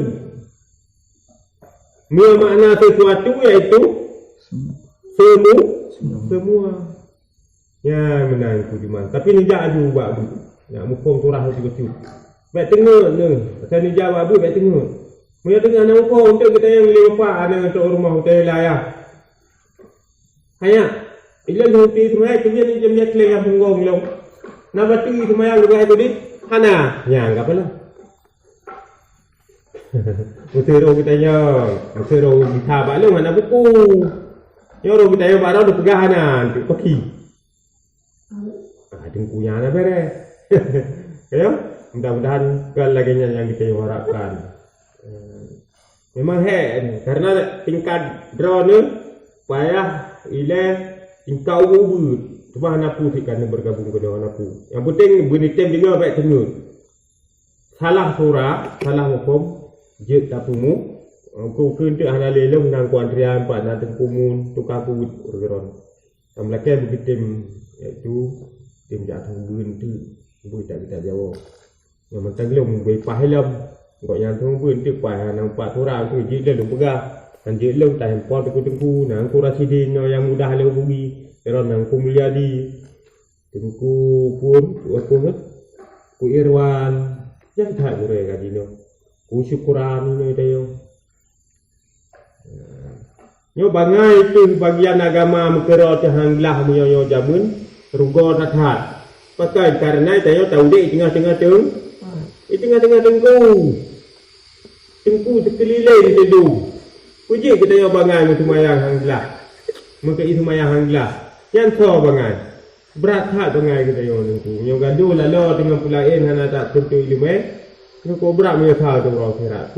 Mia makna sesuatu iaitu semua. Ya menang ku di mana. Tapi ni jadu buat bu. Ya mukong turah betul. Baik tengok ni. Pasal ni jawab bu baik tengok. Mia tengok nak mukong untuk kita yang lepak ada untuk rumah hotel lah ya. Hanya ila hoti semai kerja ni jam klien yang penggong long. Nak batu semayang lebih tu di. Hana, ya enggak apa-apa. Mutero kita nya, mutero kita balik mana buku. Yo kita yo baru dah pegahanan, pergi. Dengkunya ada beres. Ya, mudah-mudahan kan lagi yang kita harapkan. Memang karena tingkat draw ni payah ile tingkau ubud. Cuma anapu kan bergabung ke dalam anapu. Yang penting benitem juga baik tenut. Salah surah, salah hukum, je tapumu. Aku kentuk hana lelong nang ku antrian pak nak tengkumun tukar ku bergeron. Amlake begitu iaitu tim jatuh bun tu. Bu tak kita jawab. Yang mentang lom bai pahelam. Kok yang tu bun tu pah nang pak surah tu je lelong pegah. Dan je lelong tak hempol tengku nang ku rasidin yang mudah le bugi. Eron nang ku Mulyadi, tengku pun, ku Irwan, yang tak boleh kadi no, ku Syukuran no tayo. Nyo bangai itu bagian agama mekero tehanglah menyo jamun, rugo tathat. Pakai karena tayo tahu dek tengah-tengah teng, tengah-tengah tengku terkeliling tedu. Puji kita yo bangai semayang hanglah, maka itu semayang hanglah. Yang so bangai. Berat tak bangai kita yang nunggu. Yang gaduh lalu dengan pulain hana tak tentu ilmu. Nunggu berat menyesal tu orang kira.